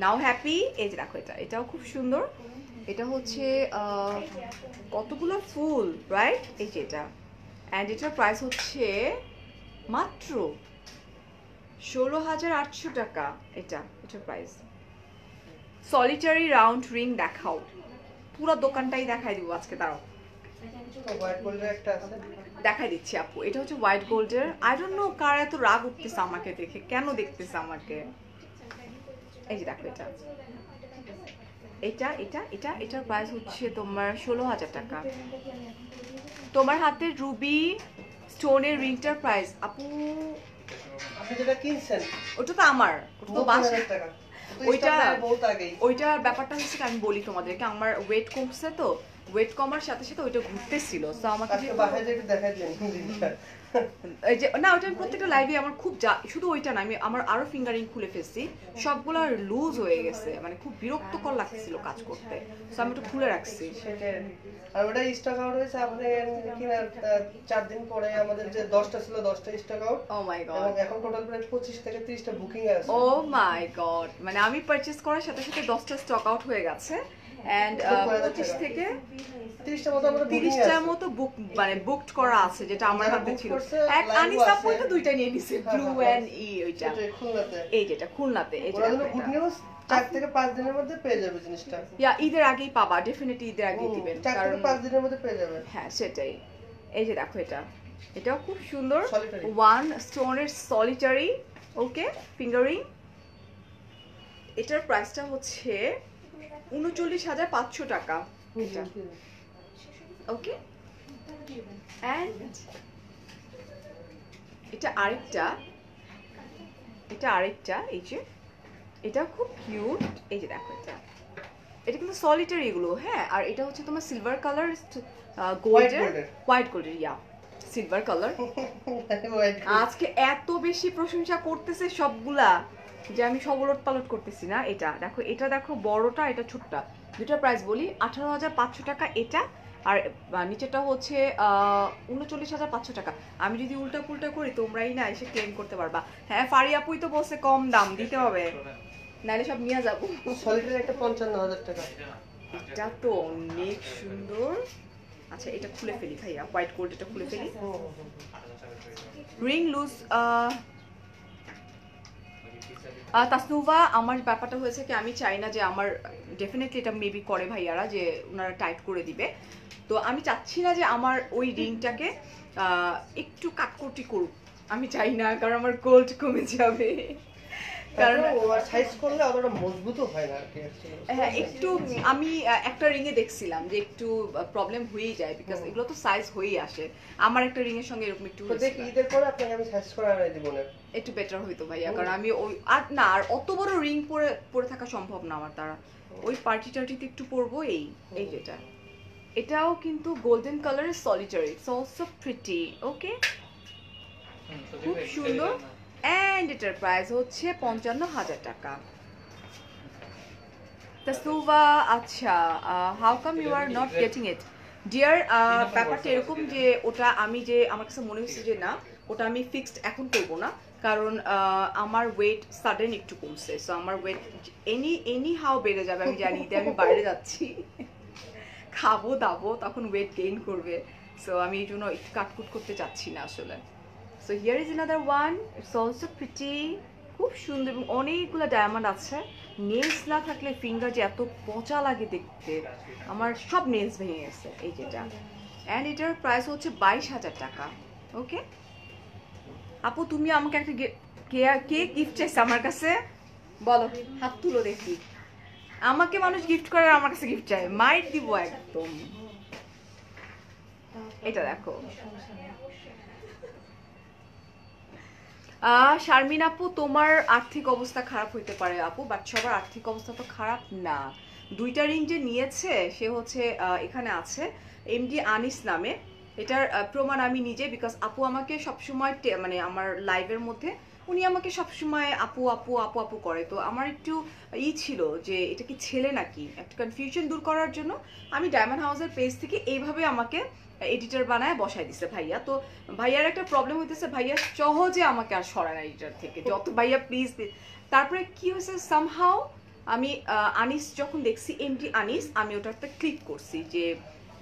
নাও হ্যাপি। এই যে দেখো এটা, এটাও খুব সুন্দর। এটা হচ্ছে কতগুলো ফুল রাইট, এই যে এটা অ্যান্ড এটার প্রাইস হচ্ছে মাত্র 16,800 টাকা। এটার প্রাইস। সলিটারি রাউন্ড রিং দেখাও, পুরো দোকানটাই দেখাই দিব আজকে। দাঁড়াও হোয়াইট গোল্ডের একটা আছে, দেখাই দিচ্ছি আপু। এটা হচ্ছে হোয়াইট গোল্ডের। আই ডোন্ট নো কার এত রাগ উঠতেছে আমাকে দেখে, কেন দেখতেছে আমাকে। এই যে দেখো এটা, এটার প্রাইস হচ্ছে তোমার 16,000 টাকা। তোমার হাতে রুবি স্টোনের রিংটার প্রাইস আপু, আপনি যেটা কিনছেন ওটা তো আমার, ওটা তো বাসা। টাকা। ওইটার ব্যাপারটা হচ্ছে আমি বলি তোমাদেরকে, আমার ওয়েট কমছে তো, ওয়েট কমার সাথে সাথে ওইটা ঘুরতেছিল। সো আমাকে এই যে না, ওইটা আমি প্রত্যেকটা লাইভে আমার খুব শুধু ওইটা না, আমি আমার আরো ফিঙ্গারিং খুলে ফেলছি, সবগুলো লুজ হয়ে গেছে, মানে খুব বিরক্তকর লাগছিল কাজ করতে। সো আমি একটু খুলে রাখছি। আর ওটা স্টক আউট হয়েছে আপনি কিনা 4 দিন পরে। আমাদের যে 10টা ছিল 10টা স্টক আউট। ও মাই গড, এখন টোটাল প্রায় 25 থেকে 30টা বুকিং আছে। ও মাই গড, মানে আমি পারচেজ করার সাথে সাথে 10টা স্টক আউট হয়ে গেছে এন্ড 25 থেকে 30টার মতো বুক মানে বুকড করা আছে, যেটা আমার হাতে ছিল। এক আনিসা আপু তো দুইটা নিয়ে নিছে, ব্লু এন্ড ওইটা খুলনাতে। এই যেটা খুলনাতে। এই যে গুড নিউজ, 4 থেকে 5 দিনের মধ্যে পেয়ে যাবে জিনিসটা। ইয়া ঈদের আগেই পাবা, ডেফিনেটলি ঈদের আগেই দিবেন, 4 থেকে 5 দিনের মধ্যে পেয়ে যাবে। হ্যাঁ সেটাই। এই যে দেখো এটাও খুব সুন্দর, Solitary। 1 স্টোনের সলিটারি ওকে ফিঙ্গারিং। এটার প্রাইসটা হচ্ছে 39,500 টাকা এটা। ওকে এন্ড এটা আরেকটা এই যে, এটা খুব কিউট। এই যে দেখো এটা কিন্তু সলিটারি এগুলো, হ্যাঁ। আর এটা হচ্ছে তোমার সিলভার কালার, White গোল্ডের, gold-এর। হোয়াইট গোল্ডের, ইয়া সিলভার কালার। White gold। আজকে এত বেশি প্রশংসা করতেছে সবগুলা যে আমি সব উলট পালট করতেছি না। এটা দেখো, এটা দেখো বড়টা, এটা ছোটটা, দুটা প্রাইস বলি। 18,500 টাকা এটা, আর নিচেটা হচ্ছে 39,500 টাকা। আমি যদি উল্টা পুল্টা করি তোমরাই না এসে ক্লেম করতে পারবা, হ্যাঁ ফারি আপুই তো বলছে কম দাম দিতে হবে, নাহলে সব নিয়ে যাবো। সলিটারি একটা 55,000 টাকা। এটা তো অনেক সুন্দর। আচ্ছা এটা খুলে ফেলি ভাইয়া, হোয়াইট গোল্ড, এটা খুলে ফেলি। রিং লুজ তাসনুভা, আমার ব্যাপারটা হয়েছে কি, আমি চাই না যে আমার, ডেফিনেটলি এটা মেবি করে ভাইয়ারা যে ওনারা টাইট করে দিবে, তো আমি চাচ্ছি না যে আমার ওই রিংটাকে একটু কাটকুটি করুক, আমি চাই না, কারণ আমার গোল্ড কমে যাবে। কারণ সাইজ করলে অতটা মজবুতও হয় না আর কি actually। হ্যাঁ একটু, আমি একটা রিং এ দেখছিলাম যে একটু প্রবলেম হয়েই যায়, বিকজ এগুলো তো সাইজ হয়েই আসে। আমার একটা রিং এর সঙ্গে এরকম একটু তো দেখ ঈদের পরে আপনাকে আমি সাইজ করে আনাই দিব না। একটু বেটার হইতো ভাইয়া, কারণ আমি ওই আর না, আর অত বড় রিং পরে থাকা সম্ভব না আমার দ্বারা। ওই পার্টি টার্টিতে একটু পরবো, এই যেটা, এটাও কিন্তু গোল্ডেন কালারের সলিটারি, ইটস অলসো প্রিটি, ওকে খুব সুন্দর। এন্ড এটার প্রাইস হচ্ছে 55,000 টাকা। তাসনুভা, আচ্ছা how come you are not getting it dear? ব্যাপারটা এরকম যে ওটা আমি যে, আমার কাছে মনে হচ্ছে যে না, ওটা আমি ফিক্সড এখন করব না, কারণ আমার ওয়েট সাডেন একটু কমছে, সো আমার ওয়েট এনি হাউ বেড়ে যাবে, আমি জানি যে আমি বাইরে যাচ্ছি খাবো দাবো, তখন ওয়েট গেইন করবে, সো আমি এই জন্য একটু কাটকুট করতে চাচ্ছি না আসলে। So here is another one, it's also pretty, খুব সুন্দর এবং অনেকগুলো ডায়মন্ড আছে। নেলস না থাকলে ফিঙ্গার যে এত পচা লাগে দেখতে, আমার সব নেলস ভেঙে গেছে, এই যেটা। অ্যান্ড এটার প্রাইস হচ্ছে 22,000 টাকা, ওকে। আপু তুমি আমাকে একটা কে গিফট চাইছে আমার কাছে, বলো, হাত তুলো দেখি। আমাকে মানুষ গিফট করে, আমার কাছে গিফট চাই, মাইট দিব একদম। এটা দেখো, শারমিন আপু, তোমার আর্থিক অবস্থা খারাপ হইতে পারে আপু, বাট সবার আর্থিক অবস্থা তো খারাপ না। দুইটা রিং যে নিয়েছে সে হচ্ছে এখানে আছে এমডি আনিস নামে, এটার প্রমাণ আমি নিজে, বিকজ আপু আমাকে সবসময় মানে আমার লাইভের মধ্যে উনি আমাকে সবসময় আপু আপু আপু আপু করে, তো আমার একটু ছিল যে এটা কি ছেলে নাকি, একটা কনফিউশন দূর করার জন্য আমি ডায়মন্ড হাউসের পেজ থেকে এইভাবে আমাকে এডিটর বানায় বসাই দিছে ভাইয়া। তো ভাইয়ার একটা প্রবলেম হইতেছে, ভাইয়া সহজে আমাকে আর সরায় না এডিটর থেকে, যত ভাইয়া প্লিজ। তারপরে কি হয়েছে, সামহাও আমি আনিস যখন দেখছি, এমডি আনিস, আমি ওটাতে ক্লিক করছি যে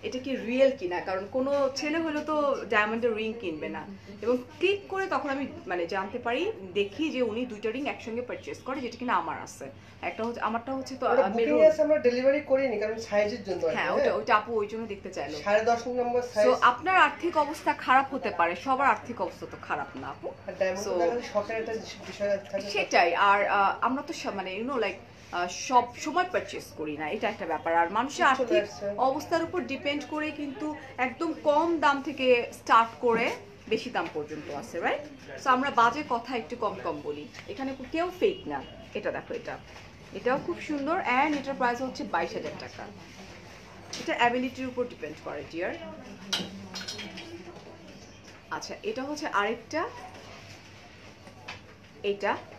এটা কি রিয়েল কিনা, কারণ কোনো ছেলে হলে তো ডায়মন্ডের রিং কিনবে না, এবং ক্লিক করে তখন আমি মানে জানতে পারি, দেখি যে উনি দুইটা রিং একসঙ্গে পারচেজ করে, যেটা কিনা আমার আছে। একটা হচ্ছে, আমারটা হচ্ছে তো বুকিং আছে, আমরা ডেলিভারি করিনি কারণ সাইজের জন্য। হ্যাঁ ওটা আপু ওই জন্য দেখতে চাইলো। 10.5 নম্বর সাইজ। সো আপনার আর্থিক অবস্থা খারাপ হতে পারে, সবার আর্থিক অবস্থা তো খারাপ না আপু, আর ডায়মন্ড তো দেখালে শখের একটা বিষয় থাকে। সেটাই। আর আমরা তো মানে লাইক সব সময় পারচেজ করি না, এটা একটা ব্যাপার। আর মানুষের আর্থিক অবস্থার উপর ডিপেন্ড করে কিন্তু একদম কম দাম থেকে স্টার্ট করে বেশি দাম পর্যন্ত আছে, রাইট? সো আমরা বাজে কথা একটু কম কম বলি, এখানে কেউ ফেক না। এটা দেখো, এটাও খুব সুন্দর, অ্যান্ড এটার প্রাইস হচ্ছে 22,000 টাকা। এটা অ্যাবিলিটির উপর ডিপেন্ড করে ডিয়ার। আচ্ছা এটা হচ্ছে আরেকটা,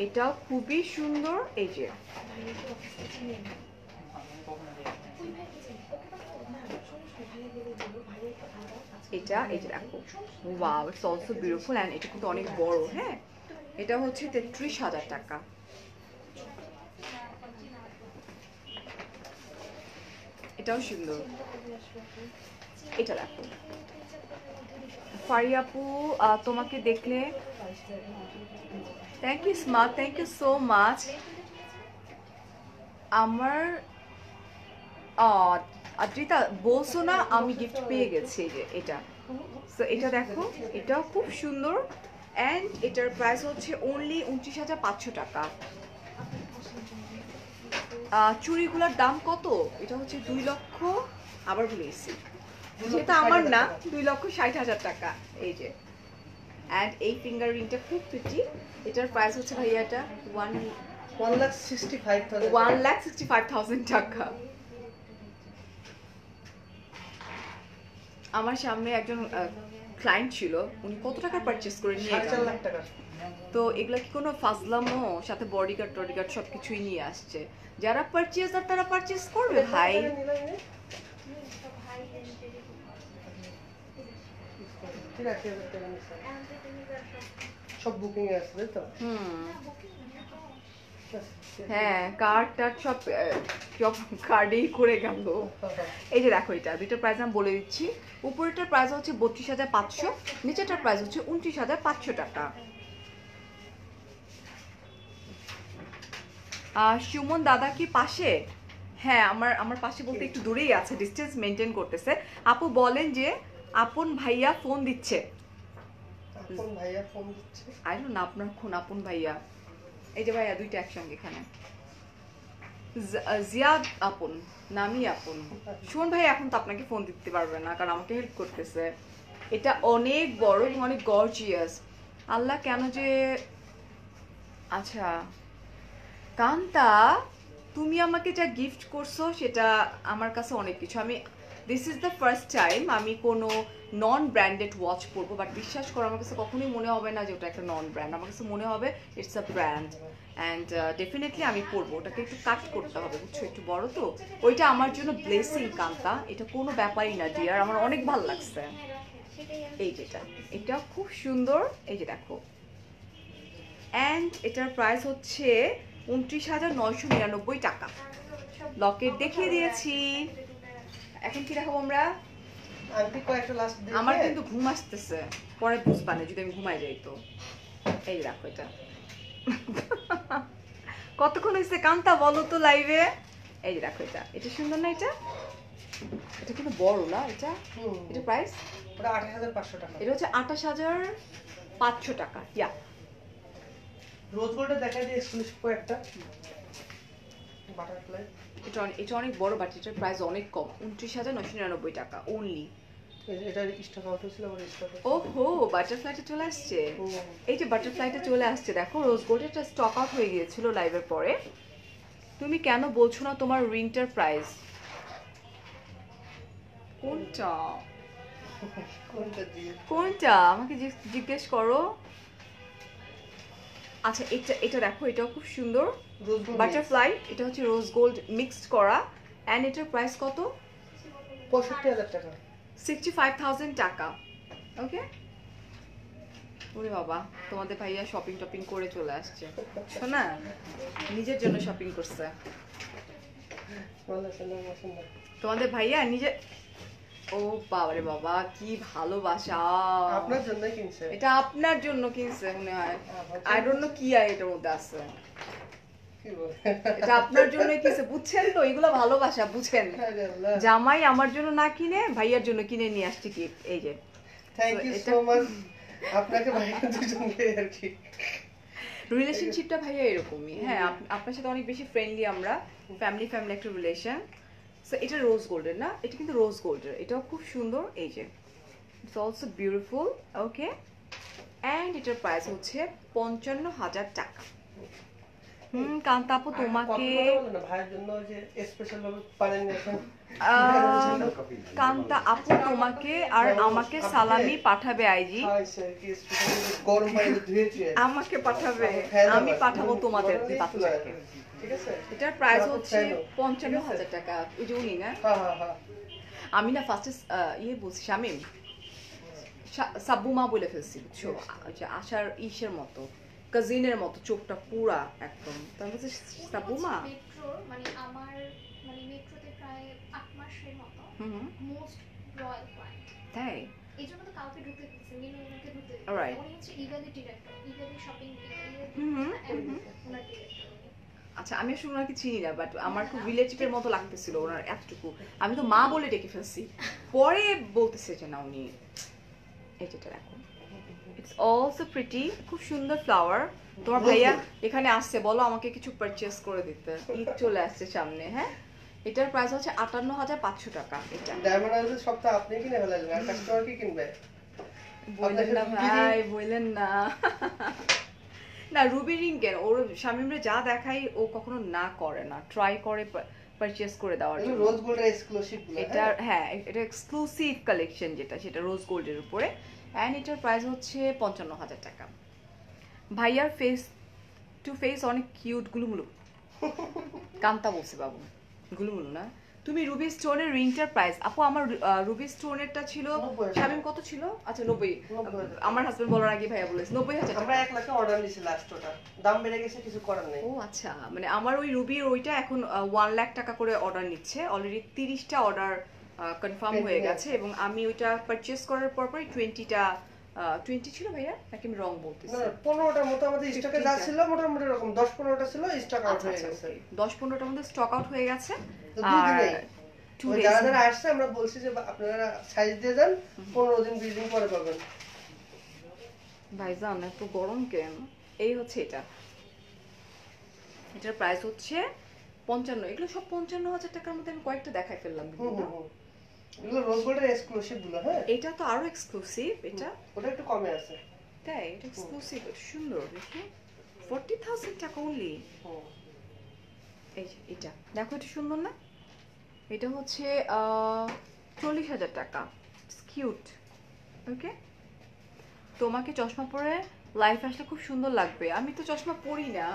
এটাও খুবই সুন্দর, এই যে এই যে দেখো, wow, it's also beautiful, and এটা কিন্তু অনেক বড়, হ্যাঁ। এটা হচ্ছে 33,000 টাকা। এটাও সুন্দর, এটা দেখো ফারি আপু, তোমাকে দেখলে thank you smart, thank you so much. আমার আদ্রিতা বলছো না, আমি গিফট পেয়ে গেছি, এই যে এটা। সো এটা দেখো, এটাও খুব সুন্দর, অ্যান্ড এটার প্রাইস হচ্ছে অনলি 29,500 টাকা। চুড়িগুলোর দাম কত? এটা হচ্ছে 2 লক্ষ, আবার বলে এসেছি যেটা আমার না, 2,60,000 টাকা, এই যে। অ্যান্ড এই ফিঙ্গার রিংটা খুব প্রিটি, এটার প্রাইস হচ্ছে ভাইয়া এটা 1,65,000 টাকা। আমার সামনে একজন ক্লায়েন্ট ছিল, উনি কত টাকা পারচেস করে নিয়ে 4.5 গেল। লাখ টাকা। তো এগুলা কি কোনো ফাজলামো? সাথে বডিগার্ড টডিগার্ড সবকিছুই নিয়ে আসছে। যারা পারচেজার তারা পারচেস করবে ভাই। ঠিক আছে, সব বুকিং আছে তাই তো? হ্যাঁ, কার্ড টার্ড সব কার্ডেই করে গেল। এই যে দেখো, এটা দুইটার প্রাইস আমি বলে দিচ্ছি। উপরেরটার প্রাইস হচ্ছে 32,500, নিচেরটার প্রাইস হচ্ছে 29,500 টাকা। সুমন দাদা কি পাশে? হ্যাঁ, আমার পাশে বলতে একটু দূরেই আছে, ডিস্টেন্স মেনটেন করতেছে। আপু বলেন যে আপন ভাইয়া ফোন দিচ্ছে। আপন ভাইয়া ফোন দিচ্ছে? আই ডোন্ট নো, আপনার ফোন আপন ভাইয়া। এই যে ভাইয়া দুইটা একসঙ্গে এখানে। জিয়াদ আপন, নামই আপন। সুমন ভাই এখন তো আপনাকে ফোন দিতে পারবে না, কারণ আমাকে হেল্প করতেছে। এটা অনেক বড় এবং অনেক গর্জিয়াস। আল্লাহ কেন যে, আচ্ছা কান্তা, তুমি আমাকে যা গিফট করছো সেটা আমার কাছে অনেক কিছু। This is the first time আমি কোনো নন ব্র্যান্ডেড ওয়াচ পরবো, বাট বিশ্বাস করো আমার কাছে কখনোই মনে হবে না যে ওটা একটা নন ব্র্যান্ড। আমার কাছে মনে হবে it's a brand, and definitely আমি পরবো। ওটাকে একটু কাট করতে হবে, বুঝছো, একটু বড় তো। ওইটা আমার জন্য ব্লেসিং কান্তা, এটা কোনো ব্যাপারই না ডিয়ার, আমার অনেক ভালো লাগছে। এই যেটা, এটা খুব সুন্দর, এই যে দেখো। অ্যান্ড এটার প্রাইস হচ্ছে 29,999 টাকা। লকেট দেখিয়ে দিয়েছি, এখন কি দেখাবো আমরা? আন্টি কয়েকটা লাস্ট দিন আমার কিন্তু ঘুম আসতেছে, পরে বুঝবা না যদি আমি ঘুমাই যাই তো। এই দেখো, এটা কতক্ষণ হয়েছে কান্তা বলো তো লাইভে? এই যে দেখো, এটা সুন্দর না? এটা কিন্তু বড় না এটা? এটা প্রাইস ওটা 28,500 টাকা। এটা হচ্ছে 28,500 টাকা। ইয়া, রোজ গোল্ডে দেখাই দিয়ে এক্সক্লুসিভ কয়েকটা বাটারফ্লাই। এটা অনেক বড়, বাট এটার প্রাইস অনেক কম, 29,999 টাকা অনলি। এটা স্টক আউট হয়েছিল, আবার স্টক। ওহো, বাটারফ্লাইটা চলে আসছে। এই যে বাটারফ্লাইটা চলে আসছে, দেখো। রোজ গোল্ডেরটা স্টক আউট হয়ে গিয়েছিল লাইভের পরে। তুমি কেন বলছো না তোমার রিংটার প্রাইস? কোনটা কোনটা আমাকে জিজ্ঞেস করো। আচ্ছা, এটা দেখো, এটাও খুব সুন্দর বাটারফ্লাই। এটা হচ্ছে রোজ গোল্ড মিক্সড করা, এন্ড এটার প্রাইস কত? 65,000 টাকা। 65,000 টাকা। ওকে, ওরে বাবা, তোমাদের ভাইয়া শপিং টপিং করে চলে আসছে, শোনা, নিজের জন্য শপিং করছে তোমাদের ভাইয়া নিজে। ও বাবারে বাবা, কি ভালোবাসা! আপনার জন্য কিনছে এটা, আপনার জন্য কিনছে মনে হয়। আই ডোন্ট নো কি আর এটার মধ্যে আছে। এটা আপনার জন্যই কিনছে, বুঝছেন তো? এগুলো ভালোবাসা, বুঝেন? জামাই আমার জন্য না কিনে ভাইয়ার জন্য কিনে নিয়ে আসছে গিফট। এই যে, থ্যাংক ইউ সো মাচ আপনাকে ভাইয়া দুজনকে আর কি। রিলেশনশিপটা ভাইয়া এরকমই। হ্যাঁ, আপনার সাথে অনেক বেশি ফ্রেন্ডলি আমরা, ফ্যামিলি একটা রিলেশন। সো এটা রোজ গোল্ডের না, এটা কিন্তু রোজ গোল্ডের, এটাও খুব সুন্দর। এই যে, it's also beautiful. Okay, and এটার প্রাইস হচ্ছে 55,000 টাকা। কান্তা আপু, তোমাকে ভাইয়ের জন্য যে স্পেশাল ভাবে পারেন এখন। কান্তা আপু তোমাকে আর আমাকে সালামি পাঠাবে আইজি। গরম পানিতে ধুয়েছে আমাকে পাঠাবে, আমি পাঠাবো তোমাদের বাচ্চাকে। ঠিক আছে, এটার প্রাইস হচ্ছে 55,000 টাকা। ওই যে উনি না, আমি না ফার্স্টে বলছি শামিম, সাব্বুমা বলে ফেলছি, বুঝছো? আশার ইসের মতো, কাজিনের মতো, চোখটা পুরা একদম। তার কাছে সাব্বুমা মানে আমার মেট্রোতে প্রায় 8 মাসের মতো মোস্ট রয়্যাল ক্লায়েন্ট। তাই? এইজন্য তো কাউকে ঢুকতে দিতেছে, মিনুকে ঢুকতে দিতেছে। অলরাইট। উনি হচ্ছে ইভ্যালি ডিরেক্টর, ইভ্যালি শপিং ওনার ডিরেক্টর। আচ্ছা, আমি আসলে ওনাকে চিনি না, বাট আমার খুব রিলেটিভের মতো লাগতেছিল ওনার এতটুকু। আমি তো মা বলে ডেকে ফেলছি, পরে বলতেছে যে না উনি। এটা দেখো, ইটস অলসো প্রিটি, খুব সুন্দর ফ্লাওয়ার। তোমার ভাইয়া এখানে আসছে, বলো আমাকে কিছু পারচেজ করে দিতে, ঈদ চলে আসছে সামনে। হ্যাঁ, এটার প্রাইস হচ্ছে 58,500 টাকা। এটা ডায়মন্ড হাউসের সবটা আপনি কিনে ফেলালেন, আর কাস্টমার কি কিনবে? বললেন না ভাই, বললেন না। না, রুবি রিং কেন, ওর শামিমরে যা দেখাই ও কখনো না করে না, ট্রাই করে পারচেস করে দেওয়ার এগুলো জন্য। রোজ গোল্ডের এক্সক্লুসিভ গুলো। এটা হ্যাঁ, এটা এক্সক্লুসিভ কালেকশন যেটা, সেটা রোজ গোল্ডের উপরে, অ্যান্ড এটার প্রাইস হচ্ছে 55,000 টাকা। ভাইয়ার ফেস টু ফেস অনেক কিউট, গুলুমুলু কান্তা বলছে বাবু, গুলুমুলু না। তুমি রুবি স্টোনের রিংটার প্রাইস, আপু আমার রুবি স্টোনেরটা ছিল 90,000 শামিম কত ছিল? আচ্ছা 90। 90,000 আমার হাজবেন্ড বলার আগে ভাইয়া বলেছে 90,000 আমরা টাকা। 1 লাখে অর্ডার দিছি লাস্ট, ওটা দাম বেড়ে গেছে, কিছু করার নেই। ও আচ্ছা, মানে আমার ওই রুবির ওইটা এখন 1 লাখ টাকা করে অর্ডার নিচ্ছে, অলরেডি 30টা অর্ডার কনফার্ম হয়ে গেছে, এবং আমি ওইটা পারচেস করার পরপরই 20টা 20 ছিল ভাইয়া, নাকি আমি রং বলতেছি? না 15টার মতো আমাদের স্টকে যা ছিল মোটামুটি এরকম 10-15টা ছিল, স্টক আউট আচ্ছা হয়ে আচ্ছা, গেছে। 10-15টার মধ্যে স্টক আউট হয়ে গেছে। তো দুই আর দিনে 2 ওই days যারা যারা আসছে আমরা বলছি যে আপনারা সাইজ দিয়ে দেন, 15 দিন 20 দিন পরে পাবেন। ভাইজান এত গরম কেন? এই হচ্ছে এটা, এটার প্রাইস হচ্ছে 55। এগুলো সব 55,000 টাকার মধ্যে, আমি কয়েকটা দেখাই ফেললাম বিভিন্ন। এগুলো রোজ গোল্ডের এক্সক্লুসিভ গুলো। হ্যাঁ, এটা তো আরো এক্সক্লুসিভ, এটা ওটা একটু কমে আছে। তাই, এটা এক্সক্লুসিভ, সুন্দর দেখি। 40,000 টাকা অনলি। এই যে এটা দেখো, এটা সুন্দর না? এটা হচ্ছে 40,000 টাকা, কিউট। ওকে, তোমাকে চশমা পরে লাইফ আসলে খুব সুন্দর লাগবে। আমি তো চশমা পরি না,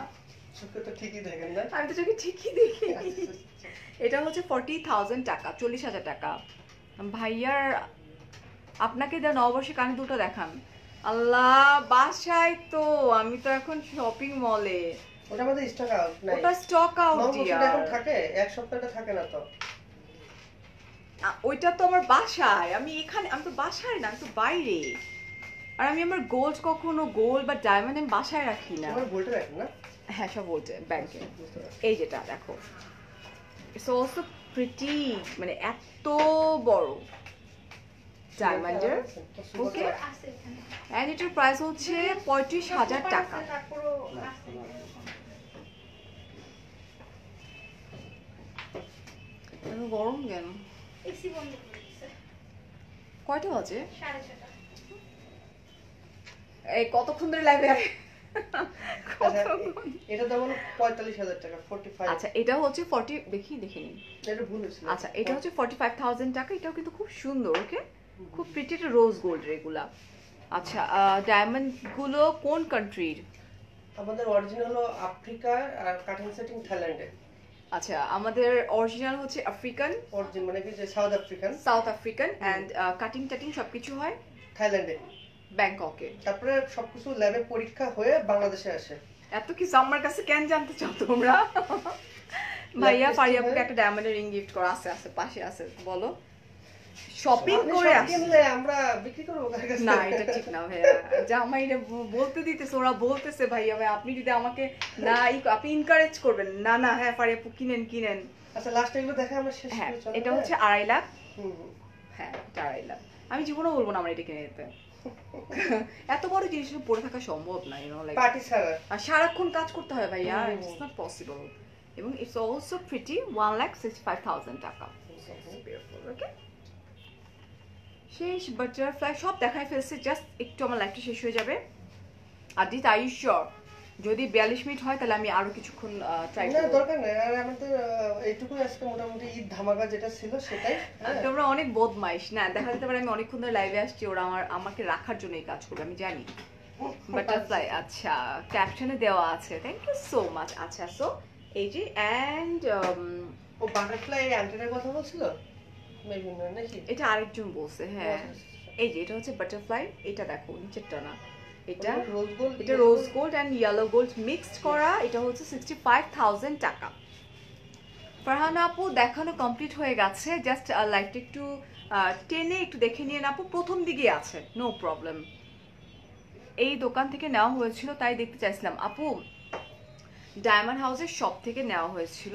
চোখে তো ঠিকই দেখেন না। আমি তো চোখে ঠিকই দেখি। এটা হচ্ছে 40,000 টাকা, 40,000 টাকা। ভাইয়ার আপনাকে দেওয়া নববর্ষে কানে দুটো দেখান। আল্লাহ, বাসায় তো, আমি তো এখন শপিং মলে। ওটা আমাদের স্টক আউট নাই। ওটা স্টক আউট নববর্ষটা এখন থাকে, এক সপ্তাহটা থাকে না তো। ওইটা তো আমার বাসায়, আমি এখানে, আমি তো বাসায় না, আমি তো বাইরে। আর আমি আমার গোল্ড, কখনো গোল্ড বা ডায়মন্ড আমি বাসায় রাখি না। আমার বলতে রাখেন না। হ্যাঁ, সব বলতে ব্যাংকে। বুঝতে পারছি। এই যেটা দেখো, ইটস অলসো প্রিটি, মানে এত বড় ডায়মন্ডের। ওকে, আছে এখানে এন্ড এটার প্রাইস হচ্ছে 35,000 টাকা। তারপরও আছে। এত গরম কেন? এসি বন্ধ করে দিছে। কয়টা বাজে? 6:30। এই কতক্ষণ ধরে লাইভে? আচ্ছা, এটা যেমন 45,000 টাকা, 45। আচ্ছা, এটা হচ্ছে 40, দেখি দেখে নিন। এটা ভুল হয়েছিল। আচ্ছা, এটা হচ্ছে 45,000 টাকা। এটাও কিন্তু খুব সুন্দর। ওকে, খুব প্রিটি, এটা রোজ গোল্ড এগুলা। আচ্ছা, ডায়মন্ড গুলো কোন কান্ট্রির? আমাদের অরিজিনাল হলো আফ্রিকা, আর কাটিং সেটিং থাইল্যান্ডে। আচ্ছা, আমাদের অরিজিনাল হচ্ছে আফ্রিকান, অরিজিন মানে কি যে South African, South African, and cutting টাটিং সবকিছু হয় থাইল্যান্ডে। ব্যাংককে। তারপরে সবকিছু ল্যাবে পরীক্ষা হয়ে বাংলাদেশে আসে। এত কিছু আমার কাছে কেন জানতে চাও তোমরা? ভাইয়া ফারিয়াপুকে একটা ডায়মন্ডের রিং গিফট করা আছে, আছে পাশে আছে, বলো। শপিং আপনি করে সব আসি কিনলে আমরা বিক্রি করবো কার কাছে? না, এটা ঠিক না ভাইয়া। জামাইরে বলতে দিতেছে, ওরা বলতেছে ভাইয়া ভাই আপনি যদি আমাকে না আপনি এনকারেজ করবেন না। না, হ্যাঁ ফারিয়াপু কিনেন কিনেন। আচ্ছা, লাস্ট এগুলো দেখে আমরা শেষ হ্যাঁ, করে চলো। এটা হচ্ছে 2.5 লাখ। হুম, হুম। হ্যাঁ, এটা 2.5 লাখ। আমি জীবনেও বলবো না আমার এটা কিনে দিতে। এত বড় জিনিস পরে থাকা সম্ভব না, ইউ নো, লাইক পার্টি ছাড়া। আর সারাক্ষণ কাজ করতে হয় ভাইয়া, ইটস নট পসিবল। এবং ইটস অলসো প্রিটি, 1,65,000 টাকা। ওকে, শেষ বাটারফ্লাই সব দেখাই ফেলছে, জাস্ট একটু আমার লাইফটা শেষ হয়ে যাবে। আর দিস আই শিওর যদি 42 মিনিট হয় তাহলে আমি আরো কিছুক্ষণ ট্রাই না, করব। দরকার নেই। আর আমাদের এইটুকুই আজকে মোটামুটি ঈদ ধামাকা যেটা ছিল সেটাই। হ্যাঁ। তোমরা অনেক বদমাইশ না, দেখা যেতে পারে আমি অনেকক্ষণ ধরে লাইভে আসছি, ওরা আমাকে রাখার জন্য এই কাজ করবে, আমি জানি। বাটারফ্লাই, আচ্ছা ক্যাপশনে দেওয়া আছে, থ্যাংক ইউ সো মাচ। আচ্ছা, সো এই যে অ্যান্ড ও বাটারফ্লাই অ্যান্টেনার কথা বলছিল মেবি না, নাকি? এটা আরেকজন বলছে, হ্যাঁ। এই যে এটা হচ্ছে বাটারফ্লাই, এটা দেখো নিচেরটা না, এটা রোজ গোল্ড। এটা rose gold and yellow gold mixed করা। এটা হচ্ছে 65,000 টাকা। ফারহানা আপু দেখানো কমপ্লিট হয়ে গেছে, জাস্ট লাইভটা একটু টেনে একটু দেখে নিয়ে আপু, প্রথম দিকে আছে, নো প্রবলেম। এই দোকান থেকে নেওয়া হয়েছিল তাই দেখতে চাইছিলাম আপু। ডায়মন্ড হাউসের শপ থেকে নেওয়া হয়েছিল,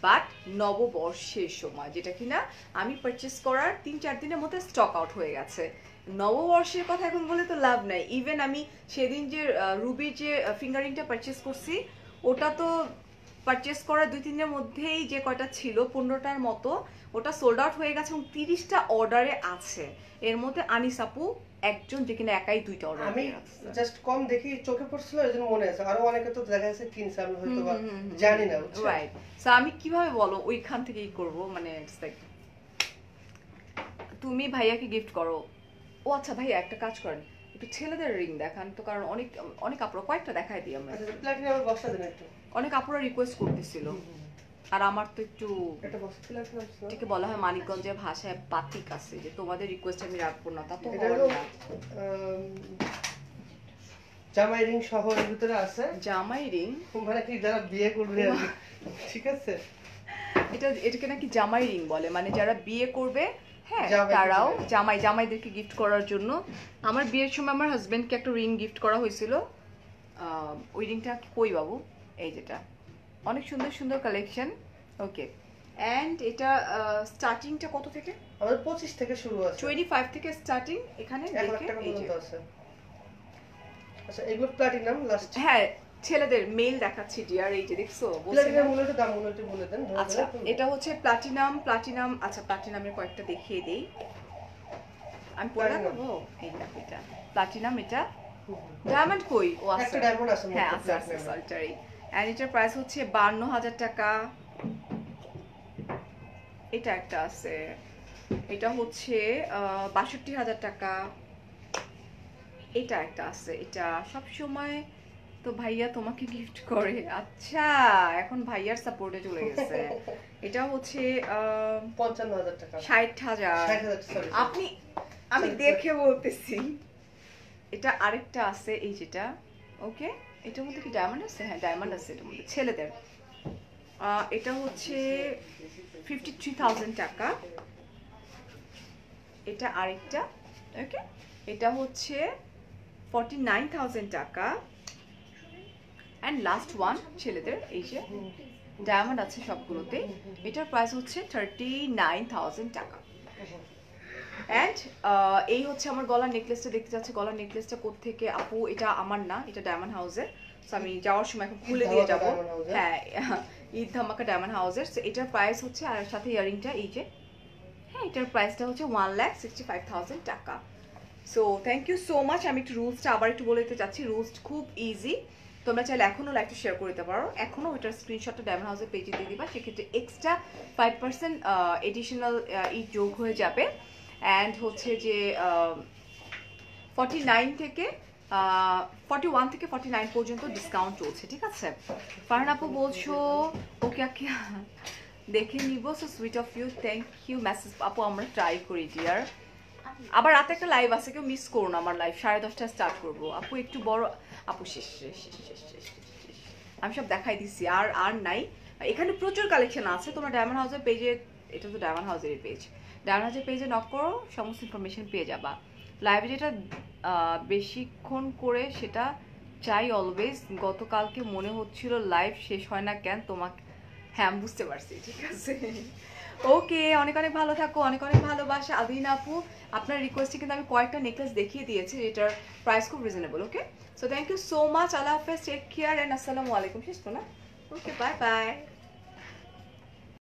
বাট নববর্ষের সময়, যেটা কিনা আমি পারচেস করার 3-4 দিনের মধ্যে স্টক আউট হয়ে গেছে। নববর্ষের কথা এখন বলে তো লাভ নাই। ইভেন আমি সেদিন যে রুবির যে ফিঙ্গারিংটা পারচেস করছি, ওটা তো পারচেস করা 2-3 দিনের মধ্যেই যে কয়টা ছিল 15টার মতো ওটা সোল্ড আউট হয়ে গেছে এবং 30টা অর্ডারে আছে। এর মধ্যে আনিস আপু একজন যে কিনা একাই 2টা অর্ডার আমি দিয়ে রাখছে। জাস্ট কম দেখি চোখে পড়ছিল এজন্য মনে আছে, আরো অনেকে তো দেখা যাচ্ছে কিনছে আমি হয়তো বা জানি না, বুঝছো? রাইট। সো আমি কিভাবে বলো ওইখান থেকেই করব, মানে ইটস লাইক তুমি ভাইয়াকে গিফট করো। ও আচ্ছা ভাইয়া একটা কাজ করেন, একটু ছেলেদের রিং দেখান তো, কারণ অনেক অনেক আপুরা কয়েকটা দেখাই দিই আমরা। আচ্ছা প্লাটিনামের বক্সটা দেন একটু। অনেক আপুরা রিকোয়েস্ট করতেছিল, আর আমার তো একটু একটা বক্স প্লাটিনাম ছিল। এটাকে বলা হয় মানিকগঞ্জের ভাষায় পাতিক আছে, যে তোমাদের রিকোয়েস্ট আমি রাখবো না, তা তো এটা হওয়ার হলো না। জামাই রিং সহ এর ভিতরে আছে, জামাই রিং, মানে কি যারা বিয়ে করবে আর কি। ঠিক আছে, এটাকে নাকি জামাই রিং বলে, মানে যারা বিয়ে করবে, হ্যাঁ জামাইকে তারাও দিবে। জামাইদেরকে গিফট করার জন্য। আমার বিয়ের সময় আমার হাজবেন্ডকে একটা রিং গিফট করা হয়েছিল। ওই রিংটা কই বাবু, এই যেটা, অনেক সুন্দর সুন্দর কালেকশন। ওকে, অ্যান্ড এটা স্টার্টিংটা কত থেকে? আমাদের 25 থেকে শুরু আছে, 25 থেকে স্টার্টিং, এখানে 1 লাখ দেখে টাকা এই যে। পর্যন্ত আছে। আচ্ছা এগুলো প্লাটিনাম লাস্ট। হ্যাঁ ছেলেদের মেল দেখাচ্ছি ডিয়ার, এই যে দেখছো বলছি না? প্লাটিনাম মূল্যটা দাম মূল্যটা বলে দেন। আচ্ছা এটা হচ্ছে প্লাটিনাম। আচ্ছা প্লাটিনামের কয়েকটা দেখিয়ে দেই, আমি পরে Platinum। দেখাবো। এই দেখো এটা প্লাটিনাম, এটা ডায়মন্ড কই? ও একটা আচ্ছা ডায়মন্ড আছে হ্যাঁ মধ্যে আচ্ছা platinum। সরি। এন্ড এটার প্রাইস হচ্ছে 52,000 টাকা। এটা একটা আছে, এটা হচ্ছে 62,000 টাকা। এটা একটা আছে, এটা সব সময় তো ভাইয়া তোমাকে গিফট করে। আচ্ছা এখন ভাইয়ার সাপোর্টে চলে গেছে। এটা হচ্ছে 55,000 টাকা। 60,000। 60,000 সরি। আপনি, আমি দেখে বলতেছি। এটা আরেকটা আছে, এই যেটা। ওকে, এটার মধ্যে কি ডায়মন্ড আছে? হ্যাঁ ডায়মন্ড আছে এটার মধ্যে, ছেলেদের। এটা হচ্ছে 53,000 টাকা। এটা আরেকটা। ওকে, এটা হচ্ছে 49,000 টাকা। অ্যান্ড লাস্ট ওয়ান ছেলেদের, এই যে ডায়মন্ড আছে সবগুলোতে, এটার প্রাইস হচ্ছে 39,000 টাকা। অ্যান্ড এই হচ্ছে আমার গলার নেকলেসটা, দেখতে যাচ্ছে গলার নেকলেসটা কোত্থেকে আপু? এটা আমার না, এটা ডায়মন্ড হাউসের। সো আমি যাওয়ার সময় এখন খুলে দিয়ে যাবো। হ্যাঁ ঈদ ধামাকা ডায়মন্ড হাউসের। সো এটার প্রাইস হচ্ছে, আর সাথে ইয়ারিংটা এই যে, হ্যাঁ এটার প্রাইসটা হচ্ছে 1,65,000 টাকা। So thank you so much. আমি একটু রুলসটা আবার একটু বলে দিতে চাচ্ছি। রুলস খুব ইজি, তোমরা চাইলে এখনও লাইভটা শেয়ার করে দিতে পারো, এখনও ওইটার স্ক্রিনশটটা ডায়মন্ড হাউসের পেজে দিয়ে দিবা, সেক্ষেত্রে এক্সট্রা 5% এডিশনাল যোগ হয়ে যাবে। অ্যান্ড হচ্ছে যে 41 থেকে 49 পর্যন্ত ডিসকাউন্ট চলছে, ঠিক আছে? ফারহান আপু বলছো ওকে আকে দেখে নিব, so sweet of you, thank you message আপু, আমরা ট্রাই করি ডিয়ার। আবার রাতে একটা লাইভ আছে, কেউ মিস করো না আমার লাইভ, 10:30টায় স্টার্ট করবো আপু, একটু বড় আপু। শেষ। আমি সব দেখাই দিচ্ছি, আর নাই। এখানে প্রচুর কালেকশন আছে, তোমরা ডায়মন্ড হাউসের পেজে, এটা তো ডায়মন্ড হাউসেরই পেজ, ডায়মন্ড হাউসের পেজে নক করো, সমস্ত ইনফরমেশন পেয়ে যাবা। লাইভে যেটা বেশিক্ষণ করে সেটা চাই অলওয়েজ। গতকালকে মনে হচ্ছিল লাইভ শেষ হয় না কেন তোমাকে, হ্যাঁ আমি বুঝতে পারছি, ঠিক আছে। ওকে, অনেক অনেক ভালো থাকো, অনেক অনেক ভালোবাসা। আদিন আপু আপনার রিকোয়েস্টে কিন্তু আমি কয়েকটা নেকলেস দেখিয়ে দিয়েছি, যেটার প্রাইস খুব reasonable. Okay, so thank you so much, আল্লাহ হাফেজ, টেক কেয়ার অ্যান্ড আসসালামু আলাইকুম। শেষ তো না? Okay, bye by.